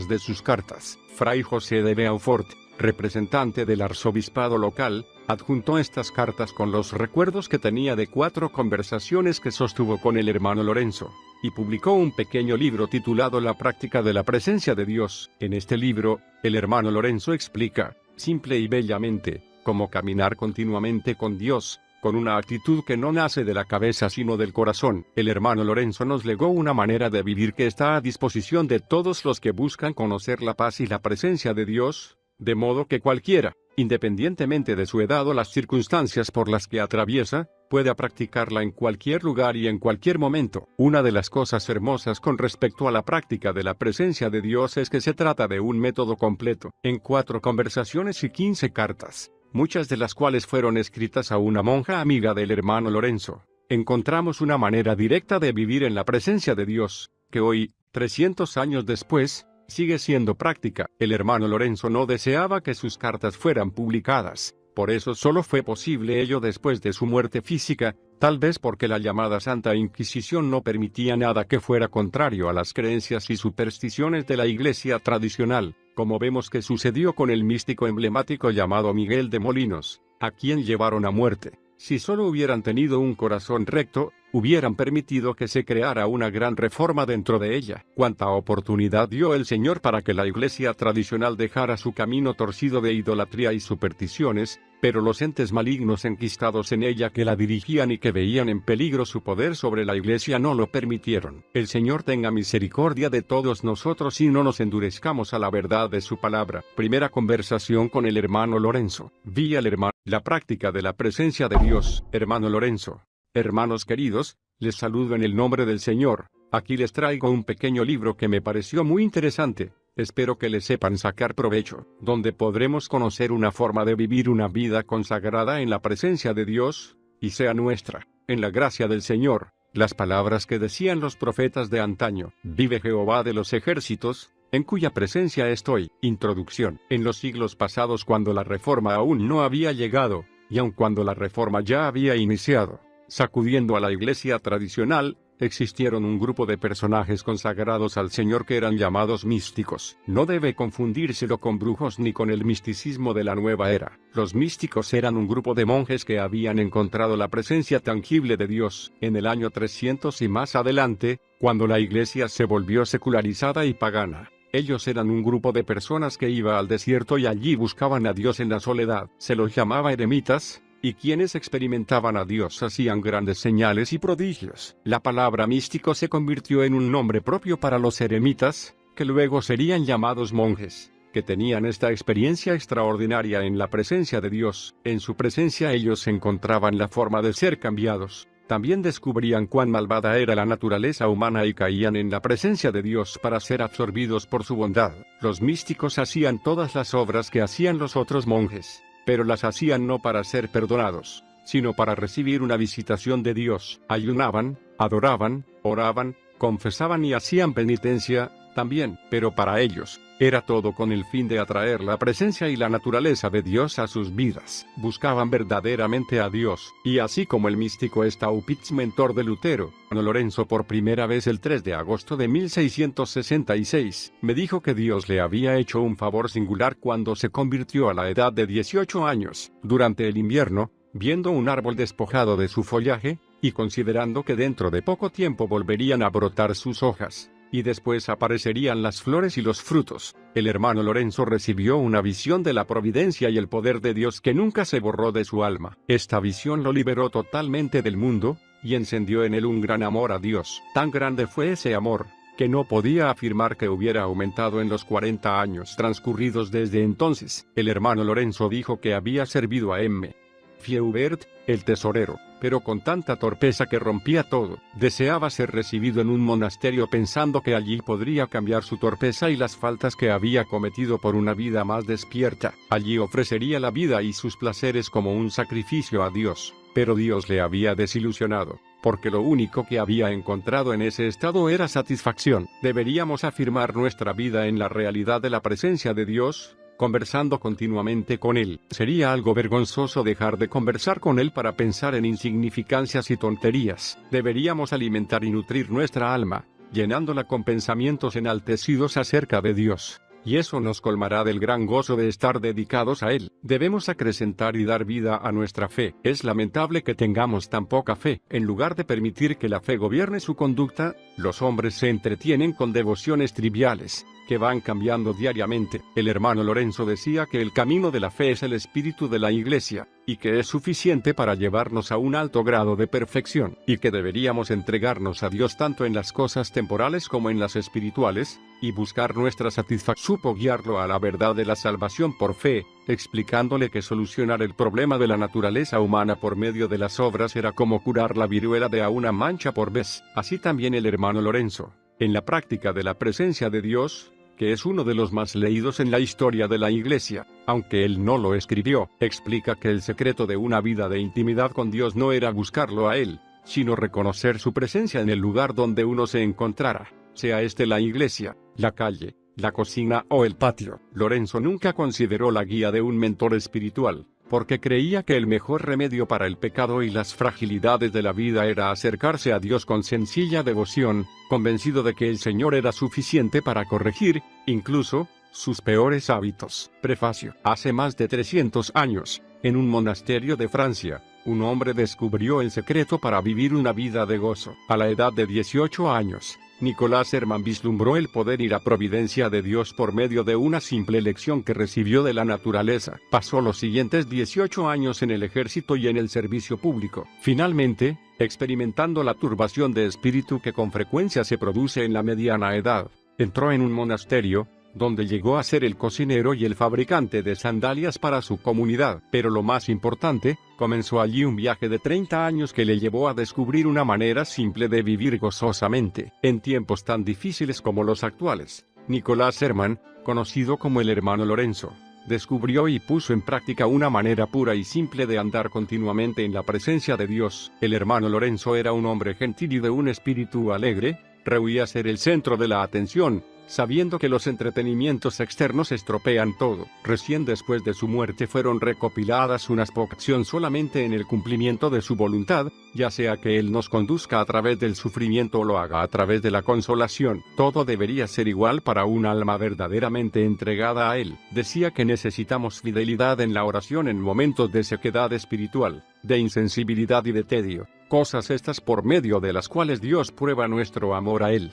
De sus cartas, Fray José de Beaufort, representante del arzobispado local, adjuntó estas cartas con los recuerdos que tenía de 4 conversaciones que sostuvo con el hermano Lorenzo, y publicó un pequeño libro titulado La práctica de la presencia de Dios. En este libro, el hermano Lorenzo explica, simple y bellamente, cómo caminar continuamente con Dios, con una actitud que no nace de la cabeza sino del corazón. El hermano Lorenzo nos legó una manera de vivir que está a disposición de todos los que buscan conocer la paz y la presencia de Dios, de modo que cualquiera, independientemente de su edad o las circunstancias por las que atraviesa, pueda practicarla en cualquier lugar y en cualquier momento. Una de las cosas hermosas con respecto a la práctica de la presencia de Dios es que se trata de un método completo, en 4 conversaciones y 15 cartas, muchas de las cuales fueron escritas a una monja amiga del hermano Lorenzo. Encontramos una manera directa de vivir en la presencia de Dios, que hoy, 300 años después, sigue siendo práctica. El hermano Lorenzo no deseaba que sus cartas fueran publicadas, por eso solo fue posible ello después de su muerte física, tal vez porque la llamada Santa Inquisición no permitía nada que fuera contrario a las creencias y supersticiones de la Iglesia tradicional, como vemos que sucedió con el místico emblemático llamado Miguel de Molinos, a quien llevaron a muerte. Si solo hubieran tenido un corazón recto, hubieran permitido que se creara una gran reforma dentro de ella. Cuánta oportunidad dio el Señor para que la Iglesia tradicional dejara su camino torcido de idolatría y supersticiones, pero los entes malignos enquistados en ella que la dirigían y que veían en peligro su poder sobre la Iglesia no lo permitieron. El Señor tenga misericordia de todos nosotros y no nos endurezcamos a la verdad de su palabra. Primera conversación con el hermano Lorenzo. Vi al hermano. La práctica de la presencia de Dios. Hermano Lorenzo. Hermanos queridos, les saludo en el nombre del Señor. Aquí les traigo un pequeño libro que me pareció muy interesante. Espero que le sepan sacar provecho, donde podremos conocer una forma de vivir una vida consagrada en la presencia de Dios, y sea nuestra, en la gracia del Señor, las palabras que decían los profetas de antaño. Vive Jehová de los ejércitos, en cuya presencia estoy. Introducción. En los siglos pasados, cuando la reforma aún no había llegado, y aun cuando la reforma ya había iniciado, sacudiendo a la Iglesia tradicional, existieron un grupo de personajes consagrados al Señor que eran llamados místicos. No debe confundírselo con brujos ni con el misticismo de la nueva era. Los místicos eran un grupo de monjes que habían encontrado la presencia tangible de Dios. En el año 300 y más adelante, cuando la Iglesia se volvió secularizada y pagana, ellos eran un grupo de personas que iba al desierto y allí buscaban a Dios en la soledad. Se los llamaba eremitas, y quienes experimentaban a Dios hacían grandes señales y prodigios. La palabra místico se convirtió en un nombre propio para los eremitas, que luego serían llamados monjes, que tenían esta experiencia extraordinaria en la presencia de Dios. En su presencia ellos encontraban la forma de ser cambiados. También descubrían cuán malvada era la naturaleza humana y caían en la presencia de Dios para ser absorbidos por su bondad. Los místicos hacían todas las obras que hacían los otros monjes, pero las hacían no para ser perdonados, sino para recibir una visitación de Dios. Ayunaban, adoraban, oraban, confesaban y hacían penitencia, también, pero para ellos, era todo con el fin de atraer la presencia y la naturaleza de Dios a sus vidas. Buscaban verdaderamente a Dios, y así como el místico Staupitz, mentor de Lutero, Lorenzo por primera vez el 3 de agosto de 1666, me dijo que Dios le había hecho un favor singular cuando se convirtió a la edad de 18 años, durante el invierno, viendo un árbol despojado de su follaje, y considerando que dentro de poco tiempo volverían a brotar sus hojas, y después aparecerían las flores y los frutos. El hermano Lorenzo recibió una visión de la providencia y el poder de Dios que nunca se borró de su alma. Esta visión lo liberó totalmente del mundo, y encendió en él un gran amor a Dios. Tan grande fue ese amor, que no podía afirmar que hubiera aumentado en los 40 años transcurridos desde entonces. El hermano Lorenzo dijo que había servido a M. Fieubert, el tesorero, pero con tanta torpeza que rompía todo. Deseaba ser recibido en un monasterio pensando que allí podría cambiar su torpeza y las faltas que había cometido por una vida más despierta. Allí ofrecería la vida y sus placeres como un sacrificio a Dios. Pero Dios le había desilusionado, porque lo único que había encontrado en ese estado era satisfacción. ¿Deberíamos afirmar nuestra vida en la realidad de la presencia de Dios, conversando continuamente con Él? Sería algo vergonzoso dejar de conversar con Él para pensar en insignificancias y tonterías. Deberíamos alimentar y nutrir nuestra alma, llenándola con pensamientos enaltecidos acerca de Dios, y eso nos colmará del gran gozo de estar dedicados a Él. Debemos acrecentar y dar vida a nuestra fe. Es lamentable que tengamos tan poca fe. En lugar de permitir que la fe gobierne su conducta, los hombres se entretienen con devociones triviales, que van cambiando diariamente. El hermano Lorenzo decía que el camino de la fe es el espíritu de la Iglesia, y que es suficiente para llevarnos a un alto grado de perfección, y que deberíamos entregarnos a Dios tanto en las cosas temporales como en las espirituales, y buscar nuestra satisfacción. Supo guiarlo a la verdad de la salvación por fe, explicándole que solucionar el problema de la naturaleza humana por medio de las obras era como curar la viruela de a una mancha por vez. Así también el hermano Lorenzo, en la práctica de la presencia de Dios, que es uno de los más leídos en la historia de la Iglesia, aunque él no lo escribió, explica que el secreto de una vida de intimidad con Dios no era buscarlo a Él, sino reconocer su presencia en el lugar donde uno se encontrara, sea este la iglesia, la calle, la cocina o el patio. Lorenzo nunca consideró la guía de un mentor espiritual, porque creía que el mejor remedio para el pecado y las fragilidades de la vida era acercarse a Dios con sencilla devoción, convencido de que el Señor era suficiente para corregir, incluso, sus peores hábitos. Prefacio. Hace más de 300 años, en un monasterio de Francia, un hombre descubrió el secreto para vivir una vida de gozo. A la edad de 18 años, Nicolás Herman vislumbró el poder y la providencia de Dios por medio de una simple lección que recibió de la naturaleza. Pasó los siguientes 18 años en el ejército y en el servicio público. Finalmente, experimentando la turbación de espíritu que con frecuencia se produce en la mediana edad, entró en un monasterio, donde llegó a ser el cocinero y el fabricante de sandalias para su comunidad. Pero lo más importante, comenzó allí un viaje de 30 años que le llevó a descubrir una manera simple de vivir gozosamente. En tiempos tan difíciles como los actuales, Nicolás Herman, conocido como el hermano Lorenzo, descubrió y puso en práctica una manera pura y simple de andar continuamente en la presencia de Dios. El hermano Lorenzo era un hombre gentil y de un espíritu alegre, rehuía ser el centro de la atención, sabiendo que los entretenimientos externos estropean todo. Recién después de su muerte fueron recopiladas unas pocas solamente en el cumplimiento de su voluntad, ya sea que Él nos conduzca a través del sufrimiento o lo haga a través de la consolación. Todo debería ser igual para un alma verdaderamente entregada a Él. Decía que necesitamos fidelidad en la oración en momentos de sequedad espiritual, de insensibilidad y de tedio, cosas estas por medio de las cuales Dios prueba nuestro amor a Él.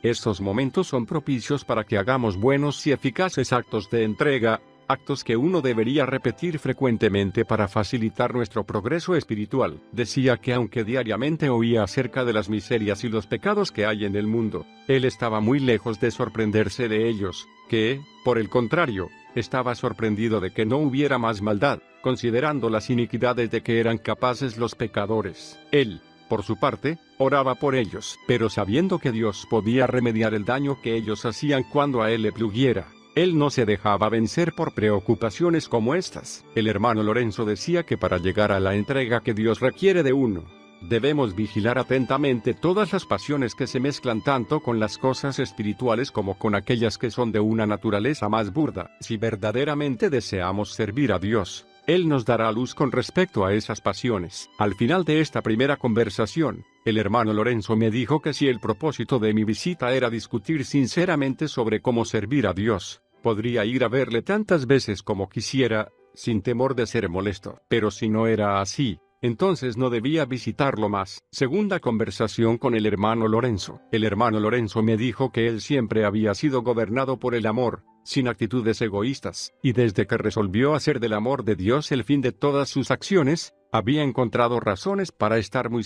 Estos momentos son propicios para que hagamos buenos y eficaces actos de entrega, actos que uno debería repetir frecuentemente para facilitar nuestro progreso espiritual. Decía que aunque diariamente oía acerca de las miserias y los pecados que hay en el mundo, él estaba muy lejos de sorprenderse de ellos, que, por el contrario, estaba sorprendido de que no hubiera más maldad, considerando las iniquidades de que eran capaces los pecadores. Él, por su parte, oraba por ellos, pero sabiendo que Dios podía remediar el daño que ellos hacían cuando a Él le pluguiera, Él no se dejaba vencer por preocupaciones como estas. El hermano Lorenzo decía que para llegar a la entrega que Dios requiere de uno, debemos vigilar atentamente todas las pasiones que se mezclan tanto con las cosas espirituales como con aquellas que son de una naturaleza más burda. Si verdaderamente deseamos servir a Dios, Él nos dará luz con respecto a esas pasiones. Al final de esta primera conversación, el hermano Lorenzo me dijo que si el propósito de mi visita era discutir sinceramente sobre cómo servir a Dios, podría ir a verle tantas veces como quisiera, sin temor de ser molesto. Pero si no era así, entonces no debía visitarlo más. Segunda conversación con el hermano Lorenzo. El hermano Lorenzo me dijo que él siempre había sido gobernado por el amor, sin actitudes egoístas, y desde que resolvió hacer del amor de Dios el fin de todas sus acciones, había encontrado razones para estar muy